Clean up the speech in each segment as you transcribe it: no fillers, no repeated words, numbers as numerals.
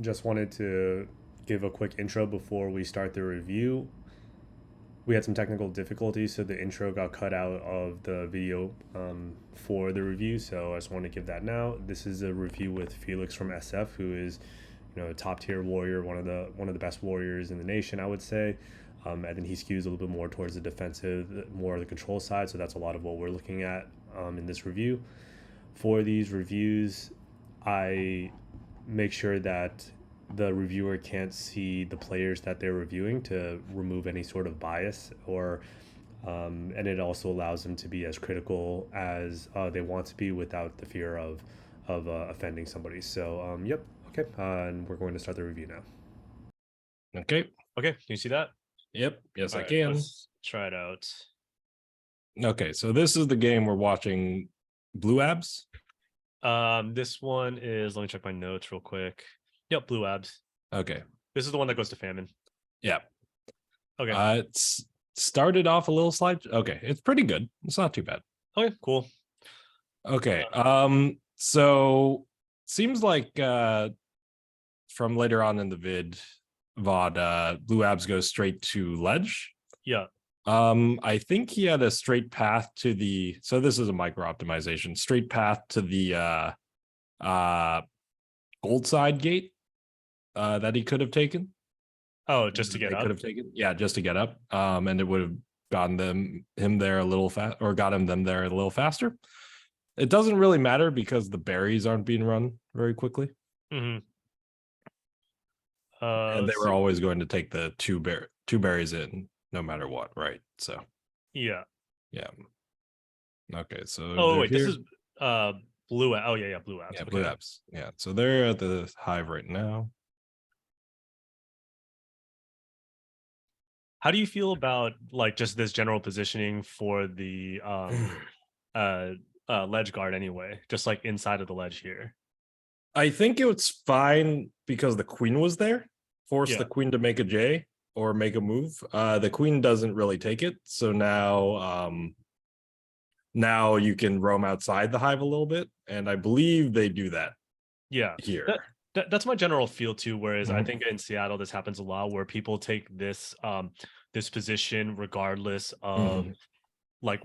Just wanted to give a quick intro before we start the review. We had some technical difficulties, so the intro got cut out of the video for the review. So I just want to give that now. This is a review with Felix from SF, who is, a top tier warrior, one of the best warriors in the nation, I would say. And then he skews a little bit more towards the defensive, more of the control side. So that's a lot of what we're looking at in this review. For these reviews, I make sure that the reviewer can't see the players that they're reviewing to remove any sort of bias or and it also allows them to be as critical as they want to be without the fear of offending somebody. So yep, okay, and we're going to start the review now. Okay. Okay, can you see that? Yep. Yes, All I right, can. let's try it out. Okay, so this is the game we're watching. Blue Abs. This one is, let me check my notes real quick. Yep, Blue Abs. Okay. This is the one that goes to Famine. Yeah. Okay. It's started off a little slide. Okay, it's pretty good. It's not too bad. Okay, cool. Okay. So seems like from later on in the VOD, Blue Abs goes straight to ledge. Yeah. I think he had a straight path to the, so this is a micro optimization, straight path to the gold side gate that he could have taken. Oh, just to get up. Could have taken, yeah, just to get up. And it would have gotten him there a little fast, or got them there a little faster. It doesn't really matter because the berries aren't being run very quickly. Mm-hmm. And they were always going to take the two berries in no matter what, right? So yeah. Okay, so oh wait, here. this is Blue. Oh yeah, Blue Abs. Yeah, okay. Blue Abs. Yeah, so they're at the hive right now. How do you feel about like just this general positioning for the ledge guard anyway? Just like inside of the ledge here. I think it was fine because the queen was there. Force the queen to make a J or make a move. The queen doesn't really take it, so now you can roam outside the hive a little bit, and I believe they do that. Yeah, here. That's my general feel too. Whereas I think in Seattle this happens a lot, where people take this this position regardless of like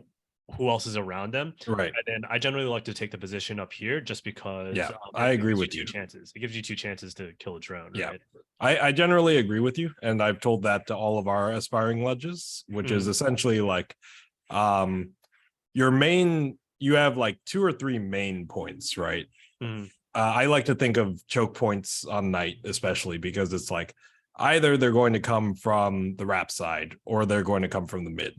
who else is around them, right? And then I generally like to take the position up here just because I agree with you. Two chances. It gives you two chances to kill a drone. Yeah, right? I generally agree with you, and I've told that to all of our aspiring ledges, which is essentially like your main. You have like 2 or 3 main points, right? I like to think of choke points on night, especially because it's like either they're going to come from the wrap side or they're going to come from the mid,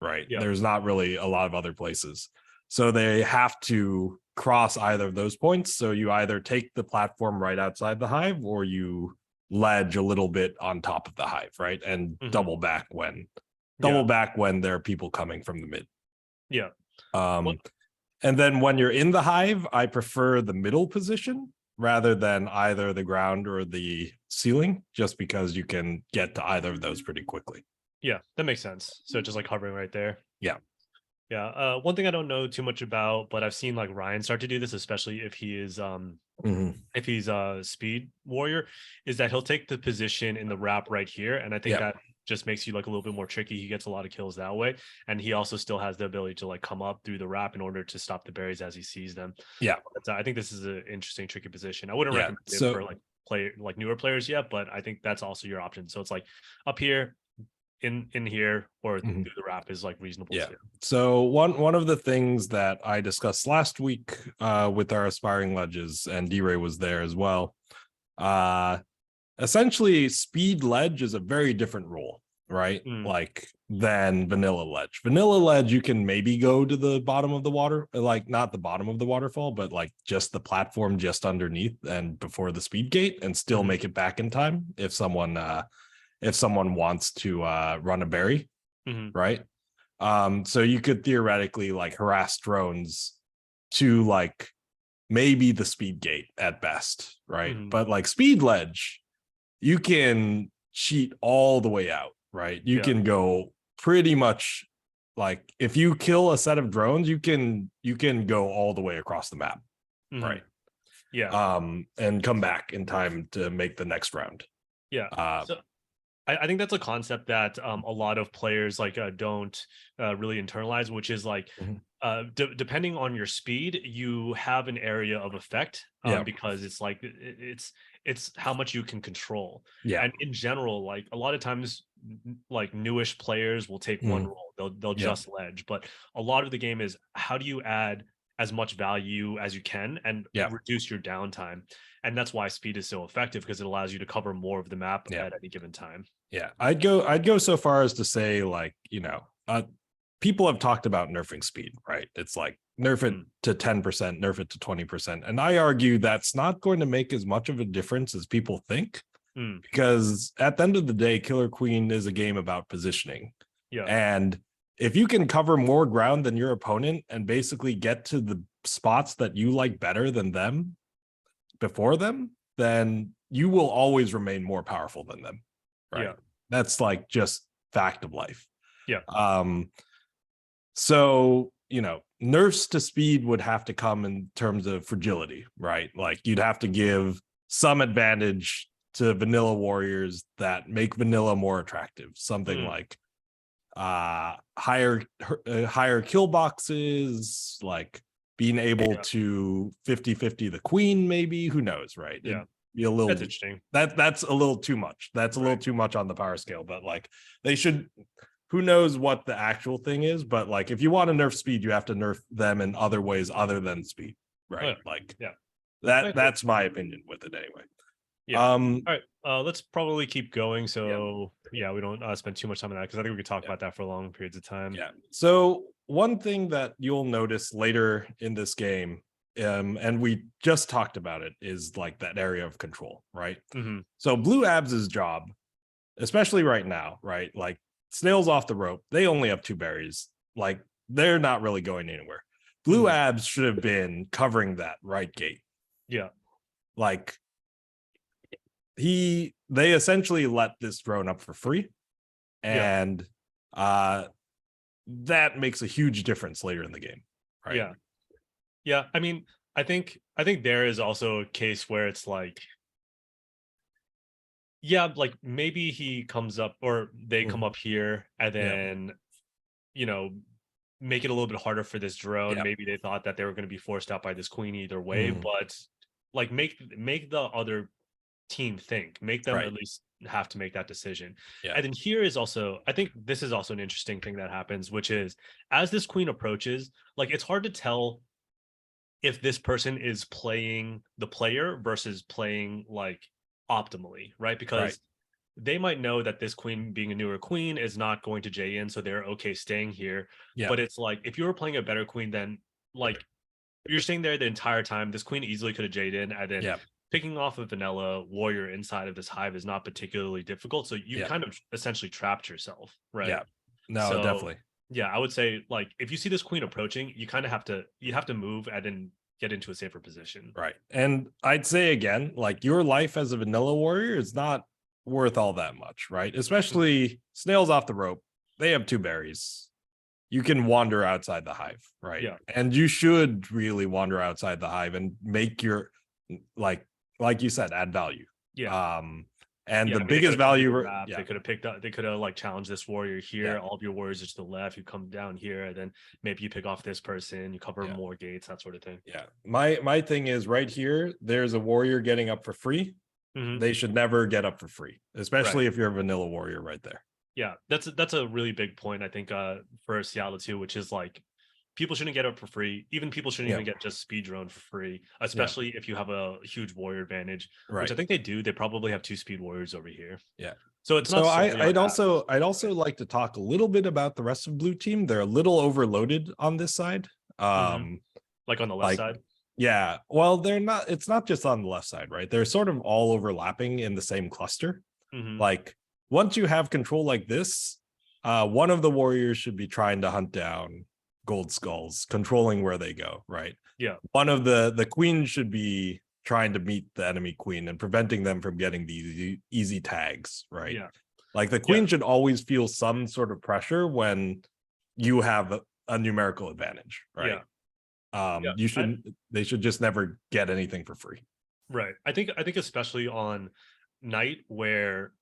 right? Yeah. There's not really a lot of other places. So they have to cross either of those points. So you either take the platform right outside the hive or you ledge a little bit on top of the hive, right? And double back when there are people coming from the mid. Yeah. And then when you're in the hive, I prefer the middle position rather than either the ground or the ceiling, just because you can get to either of those pretty quickly. Yeah, that makes sense. So just like hovering right there. Yeah. Yeah. One thing I don't know too much about, but I've seen like Ryan start to do this, especially if he is if he's a speed warrior, is that he'll take the position in the wrap right here. And I think that just makes you like a little bit more tricky. He gets a lot of kills that way. And he also still has the ability to like come up through the wrap in order to stop the berries as he sees them. Yeah. But, I think this is an interesting, tricky position. I wouldn't recommend it for like newer players yet, but I think that's also your option. So it's like up here, in here, or through the wrap is like reasonable too. So one of the things that I discussed last week with our aspiring ledges, and D-Ray was there as well, essentially speed ledge is a very different role, right? Like than vanilla ledge. Vanilla ledge, you can maybe go to the bottom of the water, like not the bottom of the waterfall, but like just the platform just underneath and before the speed gate, and still make it back in time if someone wants to run a berry, right? So you could theoretically like harass drones to like maybe the speed gate at best, right? But like speed ledge, you can cheat all the way out, right? You can go pretty much like if you kill a set of drones, you can go all the way across the map, right? and come back in time to make the next round. So I think that's a concept that a lot of players like don't really internalize, which is like depending on your speed, you have an area of effect because it's like it's how much you can control. And in general, like a lot of times, like newish players will take one role, they'll just ledge, but a lot of the game is how do you add as much value as you can and reduce your downtime. And that's why speed is so effective, because it allows you to cover more of the map at any given time. I'd go so far as to say, like, you know, people have talked about nerfing speed, right? It's like nerf it to 10%, nerf it to 20%. And I argue that's not going to make as much of a difference as people think, because at the end of the day, Killer Queen is a game about positioning. And if you can cover more ground than your opponent and basically get to the spots that you like better than them before them, then you will always remain more powerful than them. Right. That's like just fact of life. So, you know, nerfs to speed would have to come in terms of fragility, right? Like you'd have to give some advantage to vanilla warriors that make vanilla more attractive. Something like higher kill boxes, like being able to 50-50 the queen, maybe. Who knows, right? It'd be a little, that's interesting. That's a little too much. That's a little too much on the power scale, but like they should, who knows what the actual thing is, but like if you want to nerf speed, you have to nerf them in other ways other than speed, right? Like that's my opinion with it anyway. All right, let's probably keep going. So we don't spend too much time on that, because I think we could talk about that for long periods of time. So one thing that you'll notice later in this game, and we just talked about it, is like that area of control, right? So Blue Abs's job, especially right now, right? Like Snails off the rope, they only have 2 berries. Like they're not really going anywhere. Blue Abs should have been covering that right gate. Like they essentially let this drone up for free, and that makes a huge difference later in the game, right? I mean, I think there is also a case where it's like, like maybe he comes up, or they come up here, and then you know, make it a little bit harder for this drone. Maybe they thought that they were going to be forced out by this queen either way, but like make the other team think, make them at least have to make that decision. And then here is also, I think this is also an interesting thing that happens, which is as this queen approaches, like it's hard to tell if this person is playing the player versus playing like optimally, right? Because they might know that this queen, being a newer queen, is not going to J in, so they're okay staying here. But it's like if you were playing a better queen, then like you're staying there the entire time, this queen easily could have J'd in, and then picking off a vanilla warrior inside of this hive is not particularly difficult. So you kind of essentially trapped yourself, right? Definitely. I would say, like, if you see this queen approaching, you kind of have to move and then get into a safer position. Right. And I'd say again, like your life as a vanilla warrior is not worth all that much, right? Especially Snails off the rope. They have 2 berries. You can wander outside the hive, right? And you should really wander outside the hive and make your, like you said, add value. And the biggest value, they could have picked up, they could have like challenged this warrior here. All of your warriors are to the left. You come down here, and then maybe you pick off this person. You cover more gates, that sort of thing. My thing is right here. There's a warrior getting up for free. They should never get up for free, especially if you're a vanilla warrior right there. That's a really big point, I think, for Seattle too, which is like people shouldn't get up for free. Even people shouldn't even get just speed drone for free, especially if you have a huge warrior advantage, which I think they do. They probably have 2 speed warriors over here. So it's not. I'd also like to talk a little bit about the rest of blue team. They're a little overloaded on this side. Like on the left side. Well, they're not. It's not just on the left side, right? They're sort of all overlapping in the same cluster. Like once you have control like this, one of the warriors should be trying to hunt down gold skulls, controlling where they go, right? One of the queens should be trying to meet the enemy queen and preventing them from getting these easy tags, right? Like the queen should always feel some sort of pressure when you have a numerical advantage, right? Yeah, They should just never get anything for free. right. I think especially on night where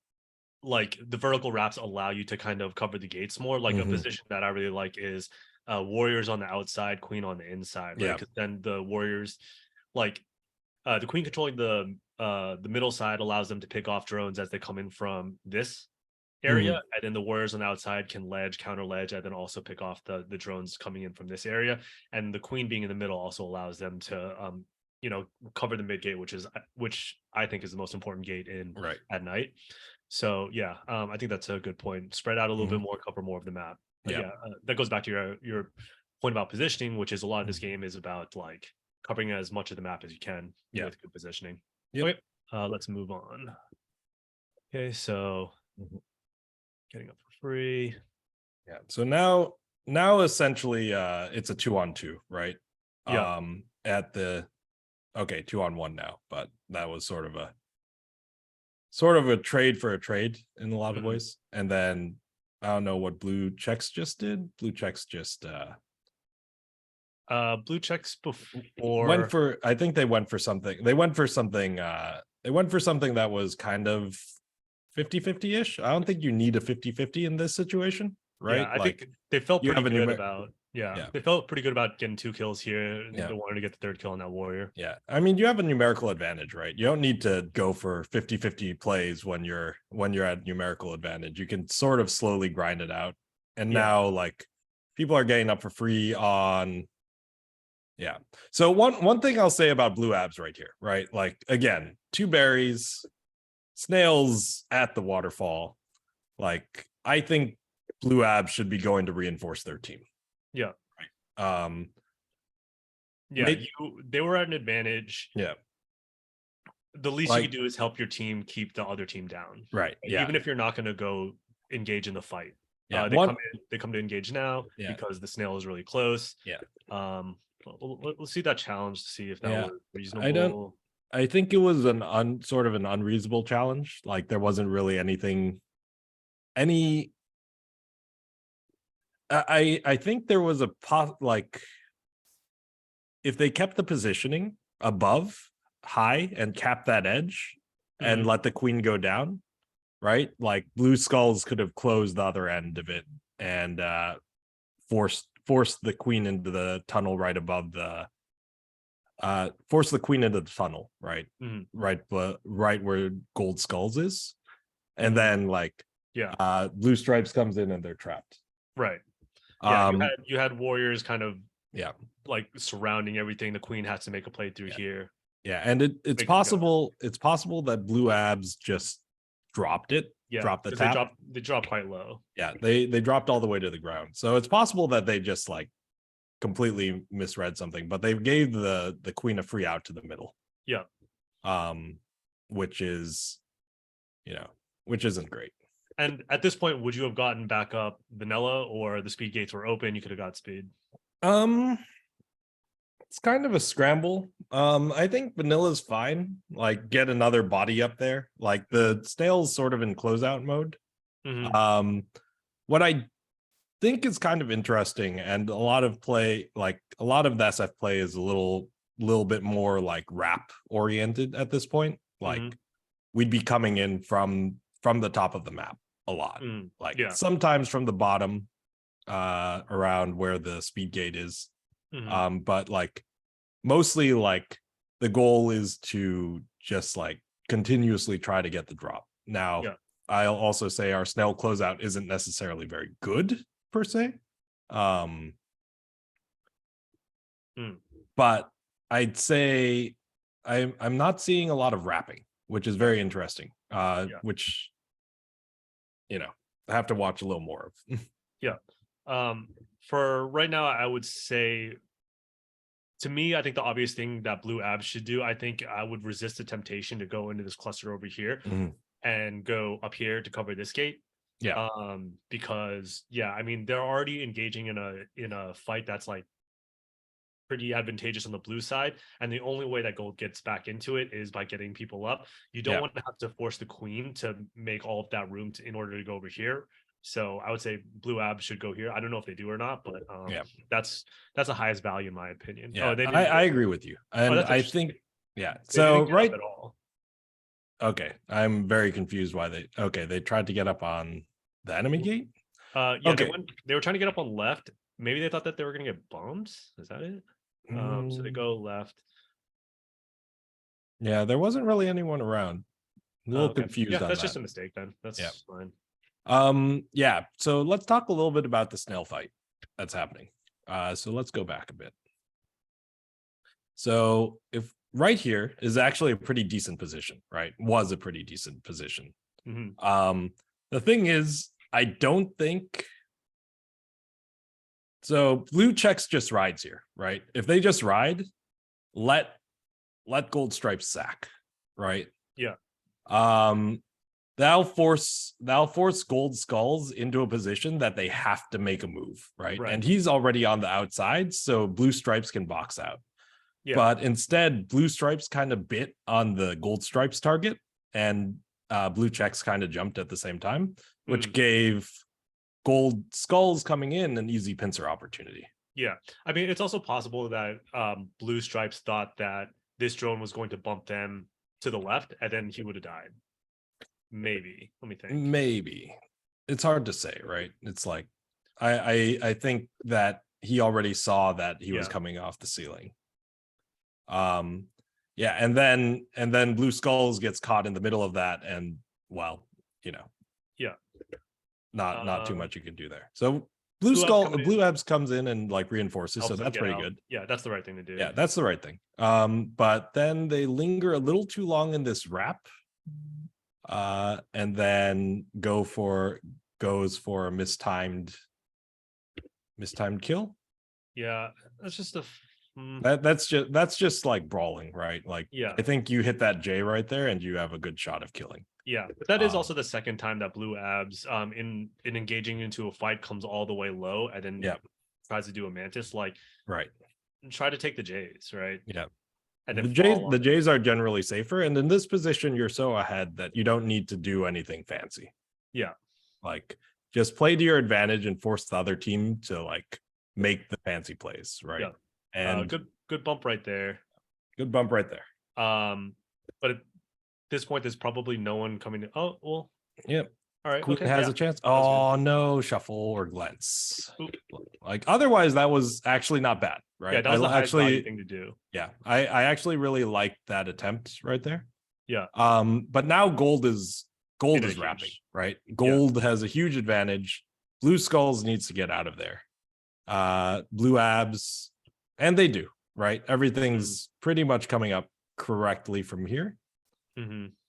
like the vertical wraps allow you to kind of cover the gates more. Like a position that I really like is warriors on the outside, queen on the inside, right? Yeah. Because then the warriors, like the queen controlling the middle side allows them to pick off drones as they come in from this area, and then the warriors on the outside can ledge, counter ledge, and then also pick off the drones coming in from this area. And the queen being in the middle also allows them to cover the mid gate, which I think is the most important gate in Right. at night. So yeah, I think that's a good point. Spread out a little bit more, cover more of the map. But Yeah. that goes back to your point about positioning, which is a lot of this game is about like covering as much of the map as you can with good positioning. Yep. Okay, let's move on. Okay, so getting up for free. Yeah. So now essentially it's a 2-on-2, right? Yeah. At the 2-on-1 now, but that was sort of a trade for a trade in a lot of ways. And then I don't know what blue checks just did. Blue checks just blue checks before went for, I think they went for something. They went for something that was kind of 50-50-ish. I don't think you need a 50-50 in this situation, right? Yeah, I think they felt you pretty have a good about they felt pretty good about getting 2 kills here. Yeah. They wanted to get the 3rd kill on that warrior. Yeah. I mean, you have a numerical advantage, right? You don't need to go for 50-50 plays when you're at numerical advantage. You can sort of slowly grind it out. And now like people are getting up for free on So one thing I'll say about blue abs right here, right? Like again, 2 berries, snails at the waterfall. Like I think blue abs should be going to reinforce their team. Yeah. Right. They were at an advantage. Yeah. The least you can do is help your team keep the other team down. Right. Yeah. Even if you're not going to go engage in the fight. Yeah. They come to engage now because the snail is really close. Yeah. Let's see that challenge to see if that was reasonable. I think it was an sort of an unreasonable challenge. Like there wasn't really anything. I think there was like if they kept the positioning above high and capped that edge and let the queen go down, right? Like blue skulls could have closed the other end of it and forced the queen into the tunnel right above the force the queen into the tunnel, right? Right where gold skulls is. And then like blue stripes comes in and they're trapped. Right. Yeah, you had warriors kind of like surrounding everything. The queen has to make a play through here. Yeah, and it's possible that blue abs just dropped it. Yeah, dropped the tap. They dropped quite low. Yeah, they dropped all the way to the ground. So it's possible that they just like completely misread something, but they gave the queen a free out to the middle. Yeah. Which is, which isn't great. And at this point, would you have gotten back up vanilla, or the speed gates were open? You could have got speed. It's kind of a scramble. I think vanilla's fine. Like get another body up there. Like the snail's sort of in closeout mode. What I think is kind of interesting, and a lot of the SF play is a little bit more like rap oriented at this point. Like we'd be coming in from the top of the map a lot. Sometimes from the bottom around where the speed gate is. But like mostly like the goal is to just like continuously try to get the drop. Now I'll also say our snail closeout isn't necessarily very good per se. But I'd say I'm not seeing a lot of wrapping, which is very interesting. Which I have to watch a little more of. For right now, I would say, to me, I think the obvious thing that blue abs should do, I think I would resist the temptation to go into this cluster over here and go up here to cover this gate. Because I mean, they're already engaging in a fight that's like pretty advantageous on the blue side, and the only way that gold gets back into it is by getting people up. You don't want to have to force the queen to make all of that room in order to go over here. So I would say blue abs should go here. I don't know if they do or not, but that's the highest value in my opinion. Yeah, they I agree with you, and I think they so didn't get right up at all. Okay, I'm very confused why they tried to get up on the enemy gate. Yeah, okay, they were trying to get up on left. Maybe they thought that they were gonna get bombed. Is that it? So they go left. Yeah, there wasn't really anyone around. A little confused on that's that. just a mistake then. That's fine. Yeah, so let's talk a little bit about the snail fight that's happening. So let's go back a bit. So if right here is actually a pretty decent position, right? Was a pretty decent position. The thing is, I don't think so. Blue checks just rides here, right? If they just ride, let gold stripes sack, right? Yeah. That'll force gold skulls into a position that they have to make a move, right? And he's already on the outside, so blue stripes can box out. Yeah. But instead, blue stripes kind of bit on the gold stripes target, and blue checks kind of jumped at the same time, which gave gold skulls coming in an easy pincer opportunity. Yeah, I mean, it's also possible that blue stripes thought that this drone was going to bump them to the left, and then he would have died. Maybe. Let me think. Maybe. It's hard to say, right? It's like I think that he already saw that he was coming off the ceiling. Yeah, and then blue skulls gets caught in the middle of that, and well, not too much you can do there. So blue abs comes in and like reinforces, so that's pretty good. Yeah, that's the right thing to do. Yeah, that's the right thing. But then they linger a little too long in this wrap, and then goes for a mistimed kill. Yeah, that's just that's just like brawling, right? Like, I think you hit that J right there and you have a good shot of killing. Yeah, but that is also the second time that blue abs in engaging into a fight comes all the way low and then tries to do a mantis, like try to take the J's, right? Yeah. And the J's are generally safer, and in this position you're so ahead that you don't need to do anything fancy. Yeah. Like, just play to your advantage and force the other team to like make the fancy plays, right? Yeah. And good bump right there. Good bump right there. But at this point, there's probably no one coming to. Oh well. Yep. All right. Queen has a chance. Oh no, shuffle or glance. Oop. Like, otherwise, that was actually not bad, right? Yeah, that was the highest value thing to do. Yeah, I actually really liked that attempt right there. Yeah. But now gold is wrapping, right? Gold has a huge advantage. Blue skulls needs to get out of there. Blue abs, and they do, right? Everything's pretty much coming up correctly from here.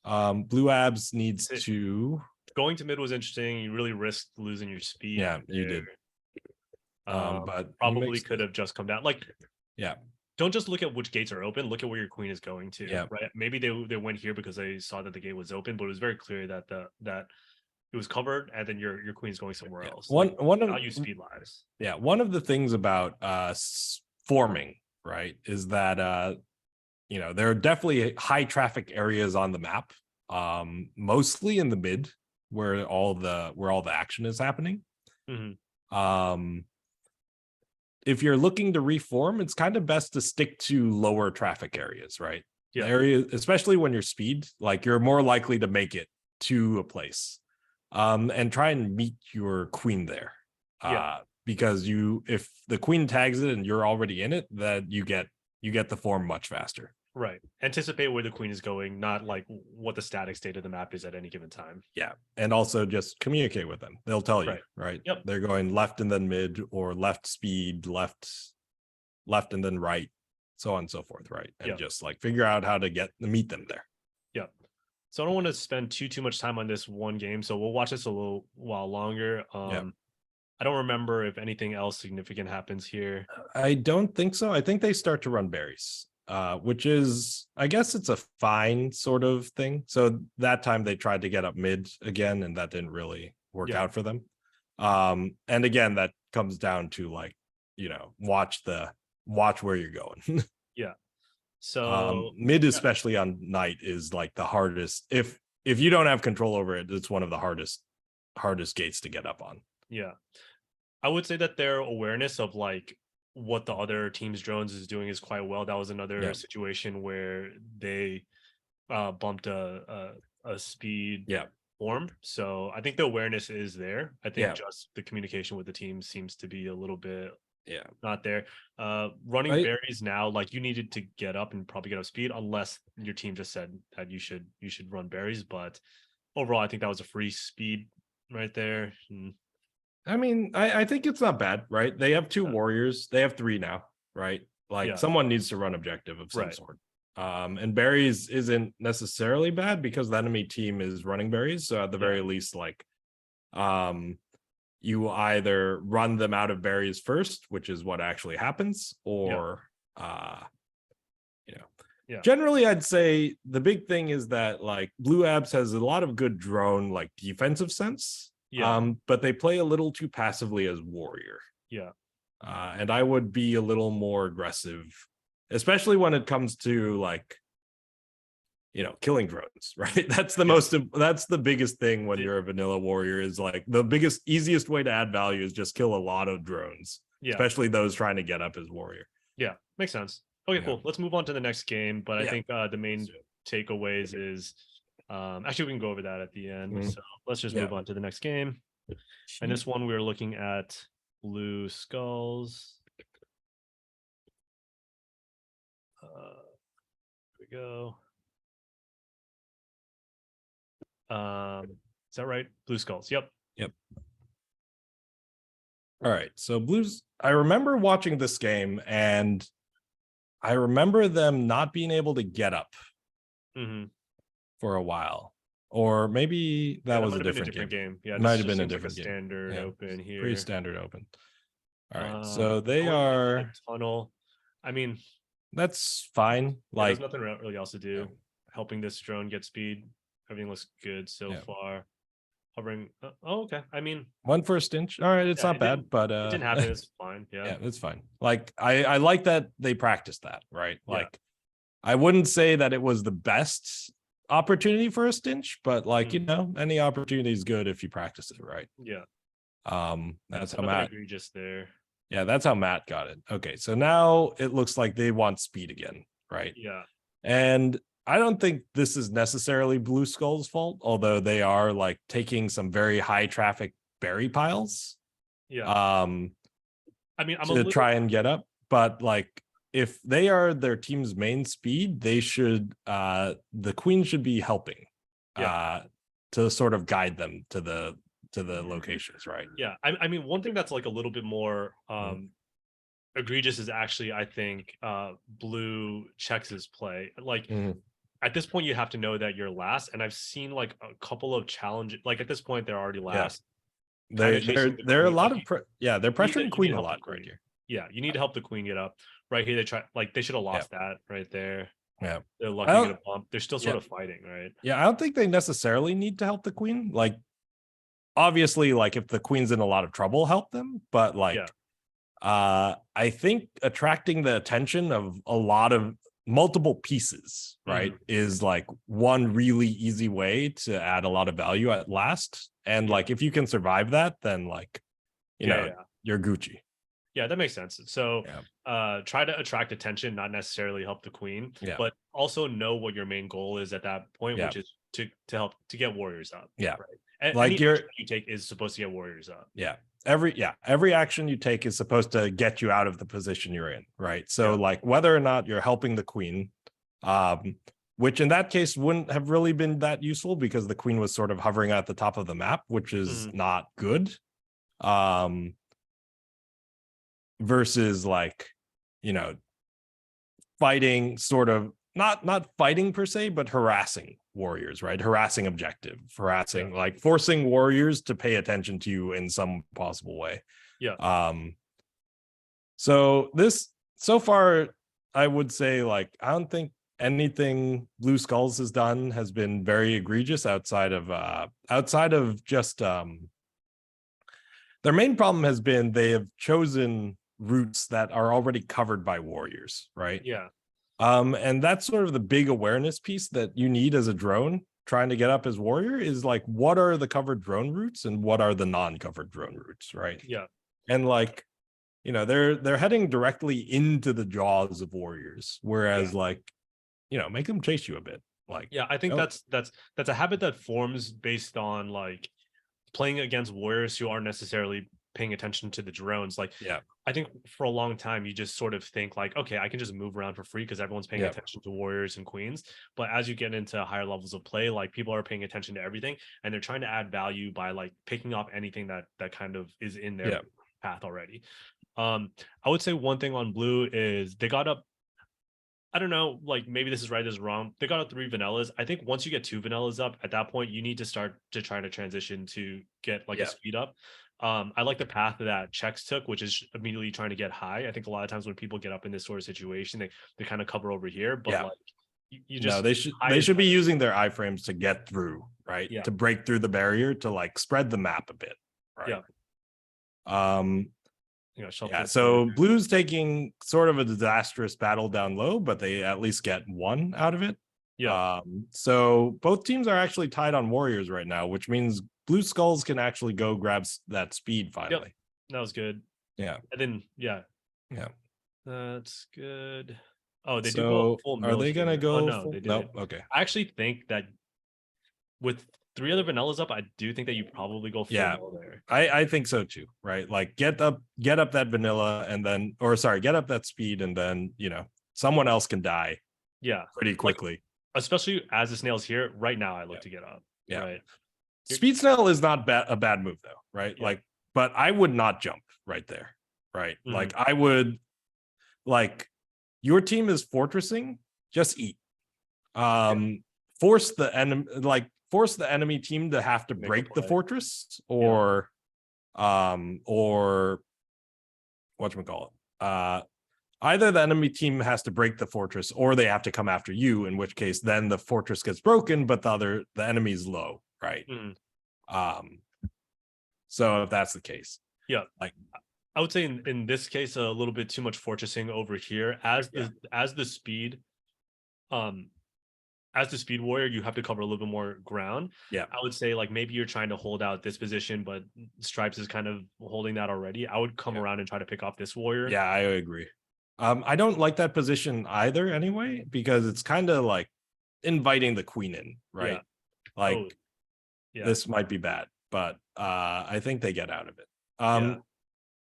Blue abs needs to going to mid was interesting. You really risked losing your speed. Yeah, you did. But probably could have just come down. Like, yeah. Don't just look at which gates are open. Look at where your queen is going to. Yeah. Right. Maybe they went here because they saw that the gate was open, but it was very clear that that it was covered, and then your queen's going somewhere else. One of not use speed lives. Yeah. One of the things about forming, right, is that there are definitely high traffic areas on the map, mostly in the mid where all the action is happening. If you're looking to reform, it's kind of best to stick to lower traffic areas, right? Yeah. Area, especially when you're speed, like you're more likely to make it to a place, and try and meet your queen there. Because if the queen tags it and you're already in it, that you get the form much faster. Right. Anticipate where the queen is going, not like what the static state of the map is at any given time. Yeah. And also just communicate with them. They'll tell you, right? Yep. They're going left and then mid, or left speed, left and then right, so on and so forth, right? And just like figure out how to meet them there. Yeah. So I don't want to spend too much time on this one game, so we'll watch this a little while longer. I don't remember if anything else significant happens here. I don't think so. I think they start to run berries. Which is, I guess it's a fine sort of thing. So that time they tried to get up mid again, and that didn't really work out for them. And again, that comes down to like, watch where you're going. Yeah. So mid, especially on night, is like the hardest. If you don't have control over it, it's one of the hardest hardest gates to get up on. Yeah. I would say that their awareness of like what the other team's drones is doing is quite well. That was another situation where they bumped a speed form. So I think the awareness is there. I think just the communication with the team seems to be a little bit not there. Running berries now, like you needed to get up and probably get up speed, unless your team just said that you should run berries. But overall, I think that was a free speed right there. I mean, I think it's not bad, right? They have 2 warriors. They have 3 now, right? Like someone needs to run objective of some sort. And berries isn't necessarily bad because the enemy team is running berries. So at the very least, like, you either run them out of berries first, which is what actually happens, or, generally I'd say the big thing is that like Blue Abs has a lot of good drone, like defensive sense. But they play a little too passively as warrior. And I would be a little more aggressive, especially when it comes to like, killing drones, right? That's the that's the biggest thing when you're a vanilla warrior, is like the easiest way to add value is just kill a lot of drones, especially those trying to get up as warrior. Makes sense. Okay, cool. Let's move on to the next game. But I think the main takeaways is actually we can go over that at the end. So let's just move on to the next game. And this one we're looking at Blue Skulls. Here we go. Is that right? Blue Skulls. Yep. All right. So Blues, I remember watching this game and I remember them not being able to get up for a while. Or maybe that was a different game. Yeah, it might have been a different game. Standard open here. Pretty standard open. All right. So they are tunnel. I mean, that's fine. Like there's nothing really else to do. Helping this drone get speed. Everything looks good so far. Hovering. Oh, okay. I mean, 1 first inch. All right, it's not bad, but it didn't happen. It's fine. Yeah, it's fine. Like I like that they practiced that, right? Like I wouldn't say that it was the best opportunity for a stinch, but like any opportunity is good if you practice it right. That's how Matt egregious there. That's how Matt got it. Okay, so now it looks like they want speed again, right? And I don't think this is necessarily Blue Skull's fault, although they are like taking some very high traffic berry piles. I mean, to try and get up, but like if they are their team's main speed, they should the queen should be helping to sort of guide them to the locations, right? I mean, one thing that's like a little bit more egregious is actually, I think, Blue checks his play. Like at this point, you have to know that you're last, and I've seen like a couple of challenges. Like at this point, they're already last. They're a lot of they're pressuring queen a lot right here. You need to help the queen get up. Right here, they should have lost that right there. They're lucky to get a bump. They're still sort of fighting, right? I don't think they necessarily need to help the queen. Like, obviously, like if the queen's in a lot of trouble, help them. But like, I think attracting the attention of a lot of multiple pieces, right, is like one really easy way to add a lot of value at last. And like, if you can survive that, then like, you're Gucci. That makes sense. So try to attract attention, not necessarily help the queen, but also know what your main goal is at that point, which is to help to get warriors up. Right. And like you take is supposed to get warriors up. Every action you take is supposed to get you out of the position you're in, right? So like whether or not you're helping the queen, which in that case wouldn't have really been that useful because the queen was sort of hovering at the top of the map, which is not good. Versus like, fighting sort of not fighting per se, but harassing warriors, right? Harassing objective, like forcing warriors to pay attention to you in some possible way. So far, I would say like I don't think anything Blue Skulls has done has been very egregious outside of just their main problem has been they have chosen routes that are already covered by warriors, right? And that's sort of the big awareness piece that you need as a drone, trying to get up his warrior is like, what are the covered drone routes and what are the non-covered drone routes, right? Yeah. And like, you know, they're heading directly into the jaws of warriors, whereas like, you know, make them chase you a bit. Like, yeah, I think that's a habit that forms based on like playing against warriors who aren't necessarily paying attention to the drones. Like, yeah, I think for a long time you just sort of think like, okay, I can just move around for free because everyone's paying attention to warriors and queens. But as you get into higher levels of play, like people are paying attention to everything and they're trying to add value by like picking up anything that kind of is in their path already. I would say one thing on blue is they got up, I don't know, like maybe this is right, this is wrong. They got up 3 vanillas. I think once you get 2 vanillas up, at that point, you need to start to try to transition to get like a speed up. I like the path that Checks took, which is immediately trying to get high. I think a lot of times when people get up in this sort of situation, they kind of cover over here. But like you just they should be using their iframes to get through, right? Yeah. To break through the barrier, to like spread the map a bit, right? Yeah. So blue's taking sort of a disastrous battle down low, but they at least get 1 out of it. Yeah. So both teams are actually tied on warriors right now, which means blue skulls can actually go grab that speed finally. That was good. Yeah. And then yeah, that's good. Oh, they so do go full. Are they gonna go? Oh, no, full? they did. No. Okay. I actually think that with 3 other vanillas up, I do think that you probably go full mill there. I think so too, right? Like get up that vanilla and then, or sorry, get up that speed and then, you know, someone else can die pretty quickly. Like, especially as the snail's here right now, I look to get up. Yeah. Right. Speed snail is not a bad move though, right? Like, but I would not jump right there, right? Like I would, like, your team is fortressing, just eat. Force the enemy team to have to break the fortress, or whatchamacallit, either the enemy team has to break the fortress or they have to come after you, in which case then the fortress gets broken but the enemy's low, right? So if that's the case, like I would say in this case a little bit too much fortressing over here as the speed as the speed warrior, you have to cover a little bit more ground. I would say like maybe you're trying to hold out this position, but Stripes is kind of holding that already. I would come around and try to pick off this warrior. Yeah, I agree. I don't like that position either anyway, because it's kind of like inviting the queen in, right? Like this might be bad, but I think they get out of it.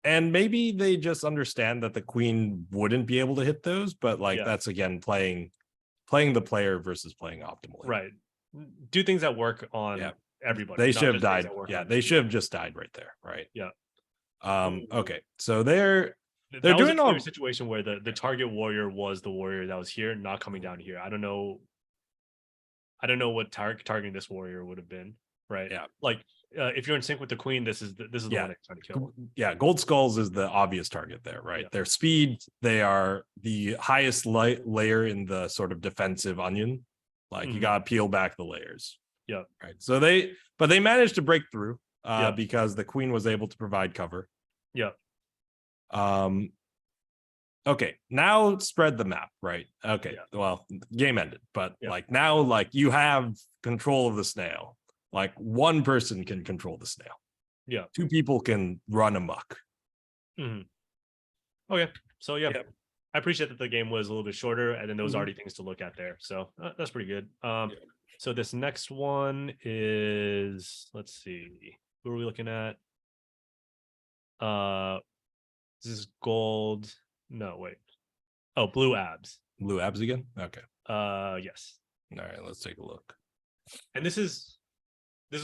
And maybe they just understand that the queen wouldn't be able to hit those, but like that's again playing the player versus playing optimally. Right. Do things that work on everybody. They should have died. Yeah, they should have just died right there. Right. Yeah. Okay. So they're doing a situation where the target warrior was the warrior that was here, not coming down here. I don't know what targeting this warrior would have been. Right. Yeah. Like if you're in sync with the queen, this is the one they're trying to kill. Yeah, gold skulls is the obvious target there, right? Their speed, they are the highest layer in the sort of defensive onion. Like you gotta peel back the layers. Yeah. Right. So they managed to break through because the queen was able to provide cover. Yeah. Okay, now spread the map, right? Okay. Well, game ended, but like now, like you have control of the snail. Like one person can control the snail. Yeah. 2 people can run amok. Okay. So I appreciate that the game was a little bit shorter and then there was already things to look at there. So that's pretty good. So this next one is, let's see, who are we looking at? This is gold. No, wait. Oh, blue abs. Blue abs again? Okay. Yes. All right, let's take a look. And this is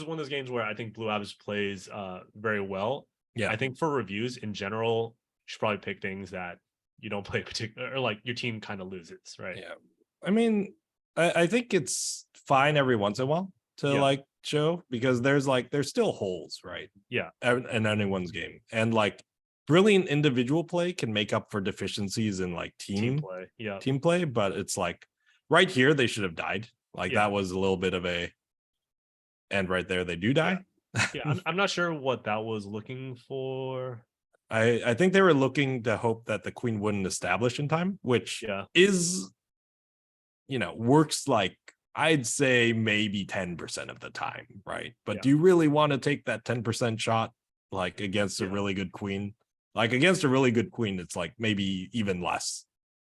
one of those games where I think blue abs plays very well. I think for reviews in general, you should probably pick things that you don't play particular, or like your team kind of loses, right? Yeah. I mean, I think it's fine every once in a while to like show, because there's still holes, right? Yeah. In anyone's game. And like brilliant individual play can make up for deficiencies in like team play. But it's like right here, they should have died. Like that was a little bit of a, and right there, they do die. I'm not sure what that was looking for. I think they were looking to hope that the queen wouldn't establish in time, which is, works like I'd say maybe 10% of the time, right? But do you really want to take that 10% shot like against a really good queen? Like against a really good queen, it's like maybe even less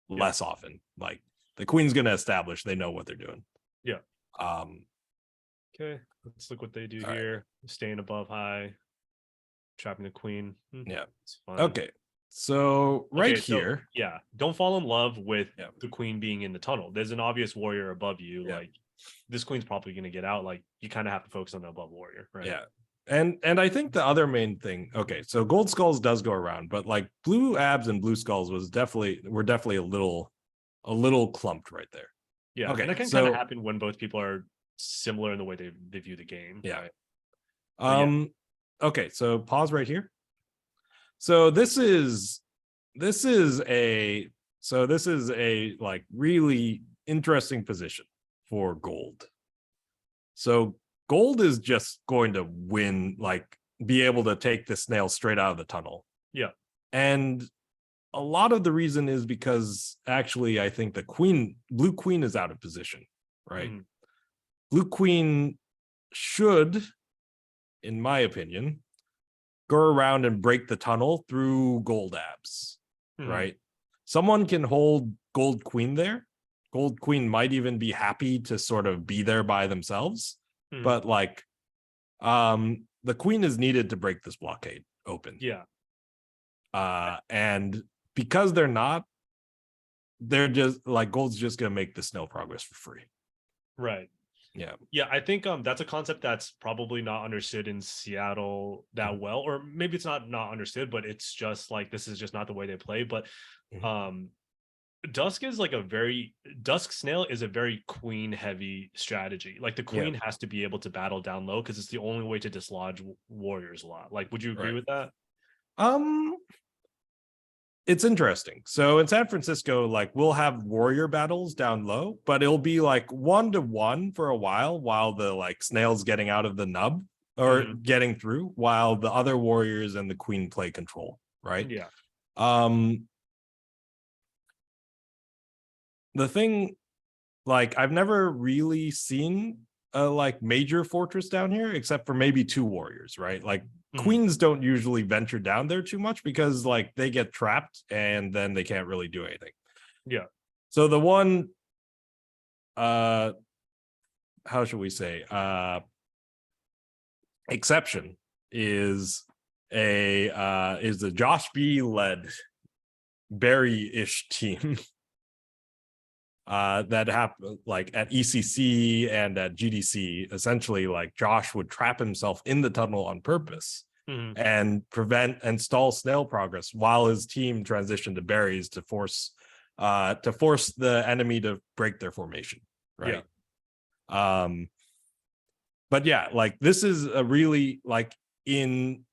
often. Like the queen's gonna establish they know what they're doing. Yeah. Okay, let's look what they do here. Right. Staying above high, trapping the queen. Yeah. It's fun. Okay. So here. Yeah. Don't fall in love with the queen being in the tunnel. There's an obvious warrior above you. Yeah. Like this queen's probably gonna get out. Like you kind of have to focus on the above warrior, right? Yeah. And I think the other main thing, okay, so gold skulls does go around, but like blue abs and blue skulls were definitely a little clumped right there. Yeah. Okay. And that can kind of happen when both people are similar in the way they view the game. Yeah. Right? Okay, so pause right here. So this is a like really interesting position for gold. So gold is just going to win, like be able to take the snail straight out of the tunnel. Yeah. And a lot of the reason is because actually I think the blue queen is out of position, right? Blue queen should, in my opinion, go around and break the tunnel through gold abs, right? Someone can hold gold queen there. Gold queen might even be happy to sort of be there by themselves. But like the queen is needed to break this blockade open. Yeah. And because they're just like gold's just gonna make the snail progress for free. Right. Yeah. Yeah, I think that's a concept that's probably not understood in Seattle that well, or maybe it's not understood, but it's just like this is just not the way they play. But Dusk Snail is a very queen heavy strategy. Like the queen has to be able to battle down low because it's the only way to dislodge warriors a lot. Like, would you agree with that? It's interesting. So in San Francisco, like we'll have warrior battles down low, but it'll be like 1-to-1 for a while the like snail's getting out of the nub or getting through while the other warriors and the queen play control, right? Yeah. The thing, like I've never really seen a like major fortress down here except for maybe 2 warriors, right? Like queens don't usually venture down there too much because like they get trapped and then they can't really do anything. Yeah. So the one how should we say exception is a Josh B led Barry-ish team that happened like at ECC and at GDC. Essentially, like Josh would trap himself in the tunnel on purpose and prevent and stall snail progress while his team transitioned to berries to force the enemy to break their formation, right? But yeah, like this is a really, like in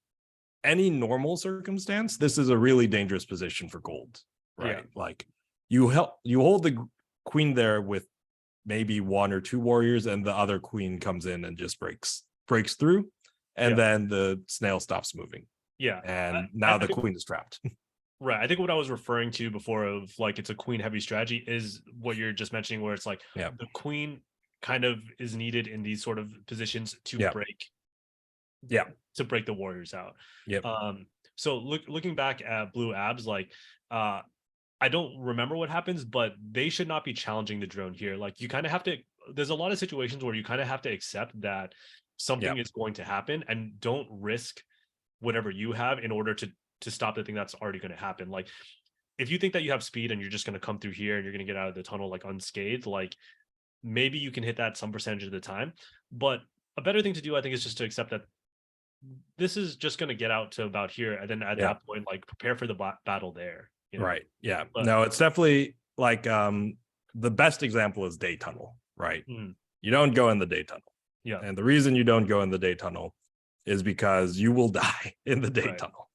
any normal circumstance, this is a really dangerous position for gold, right? Like you hold the queen there with maybe 1 or 2 warriors and the other queen comes in and just breaks through and then the snail stops moving. And now the queen is trapped. Right. I think what I was referring to before of like it's a queen heavy strategy is what you're just mentioning, where it's like the queen kind of is needed in these sort of positions to break the warriors out. So looking back at blue abs, like I don't remember what happens, but they should not be challenging the drone here. Like you kind of have to, there's a lot of situations where you kind of have to accept that something is going to happen and don't risk whatever you have in order to stop the thing that's already going to happen. Like if you think that you have speed and you're just going to come through here and you're going to get out of the tunnel like unscathed, like maybe you can hit that some percentage of the time. But a better thing to do, I think, is just to accept that this is just going to get out to about here. And then at that point, like prepare for the battle there. You know? Right. Yeah. But, no, it's definitely like the best example is day tunnel, right? You don't go in the day tunnel. Yeah. And the reason you don't go in the day tunnel is because you will die in the day tunnel.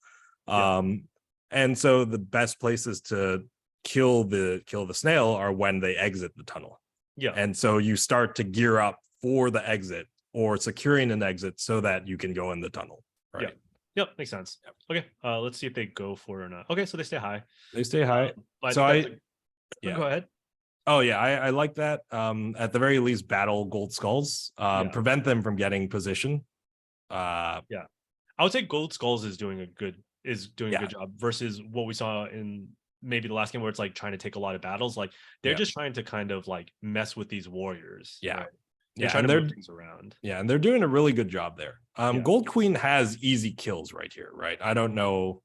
And so the best places to kill the snail are when they exit the tunnel. And so you start to gear up for the exit or securing an exit so that you can go in the tunnel. Right. Yep, makes sense. Okay, let's see if they go for it or not. Okay, so they stay high. They stay high. Go ahead. Oh yeah, I like that. At the very least, battle gold skulls. Prevent them from getting position. Yeah, I would say Gold Skulls is doing a good job versus what we saw in maybe the last game where it's like trying to take a lot of battles. Like they're just trying to kind of like mess with these warriors. Yeah. Right? They're trying to move things around. Yeah, and they're doing a really good job there. Gold Queen has easy kills right here, right? I don't know.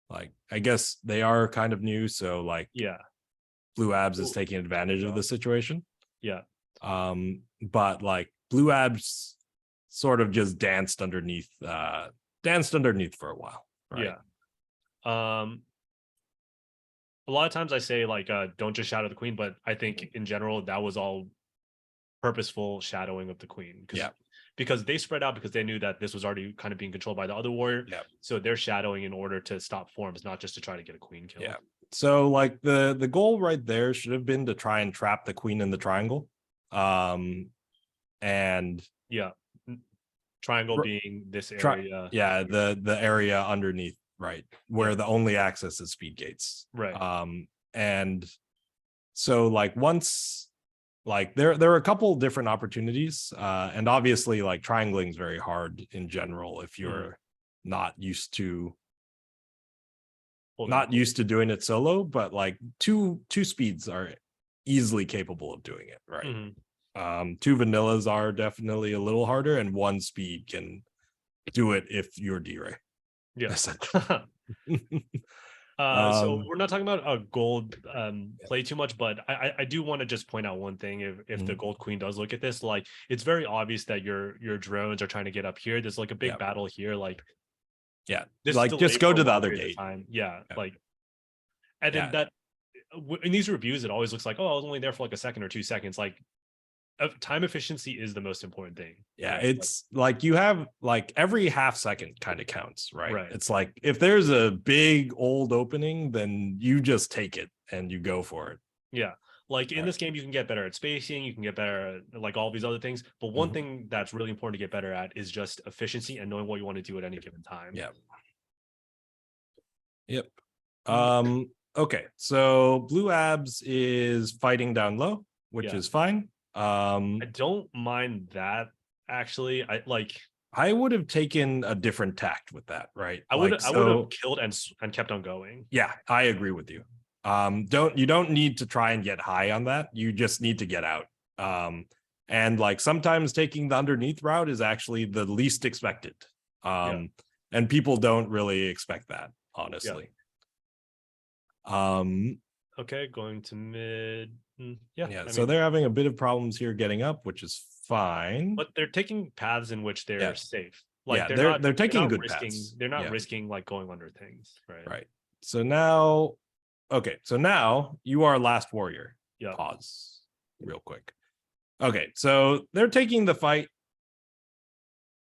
Like, I guess they are kind of new, so like Blue Abs is taking advantage of the situation. Yeah. But like Blue Abs sort of just danced underneath for a while. Right? Yeah. A lot of times I say like don't just shadow the queen, but I think in general that was all purposeful shadowing of the queen. Because they spread out because they knew that this was already kind of being controlled by the other warrior. Yeah. So they're shadowing in order to stop forms, not just to try to get a queen kill. Yeah. So like the goal right there should have been to try and trap the queen in the triangle. And triangle being this area. The area underneath, right, where the only access is speed gates. Right. And so like once like there are a couple different opportunities, and obviously like triangling is very hard in general if you're not used to doing it solo, but like two speeds are easily capable of doing it, right? Two vanillas are definitely a little harder, and one speed can do it if you're D-Ray. Yes. So we're not talking about a gold play too much, but I do want to just point out one thing. If the gold queen does look at this, like it's very obvious that your drones are trying to get up here. There's like a big battle here, like like just go to the other gate. Like, and then that in these reviews it always looks like, oh, I was only there for like a second or 2 seconds. Like time efficiency is the most important thing. Right? It's like you have like every half second kind of counts, right? It's like if there's a big old opening, then you just take it and you go for it. Like in this game you can get better at spacing, you can get better at like all these other things, but one thing that's really important to get better at is just efficiency and knowing what you want to do at any given time. Okay, so Blue Abs is fighting down low, which is fine. I don't mind that actually. I would have taken a different tact with that, right? I would have killed and kept on going. Yeah, I agree with you. You don't need to try and get high on that. You just need to get out. And like sometimes taking the underneath route is actually the least expected. And people don't really expect that, honestly. Okay, going to mid. So they're having a bit of problems here getting up, which is fine. But they're taking paths in which they're safe. Like they're taking good risking, paths. They're not risking like going under things, right? Right. So now, so now you are last warrior. Pause real quick. Okay, so they're taking the fight.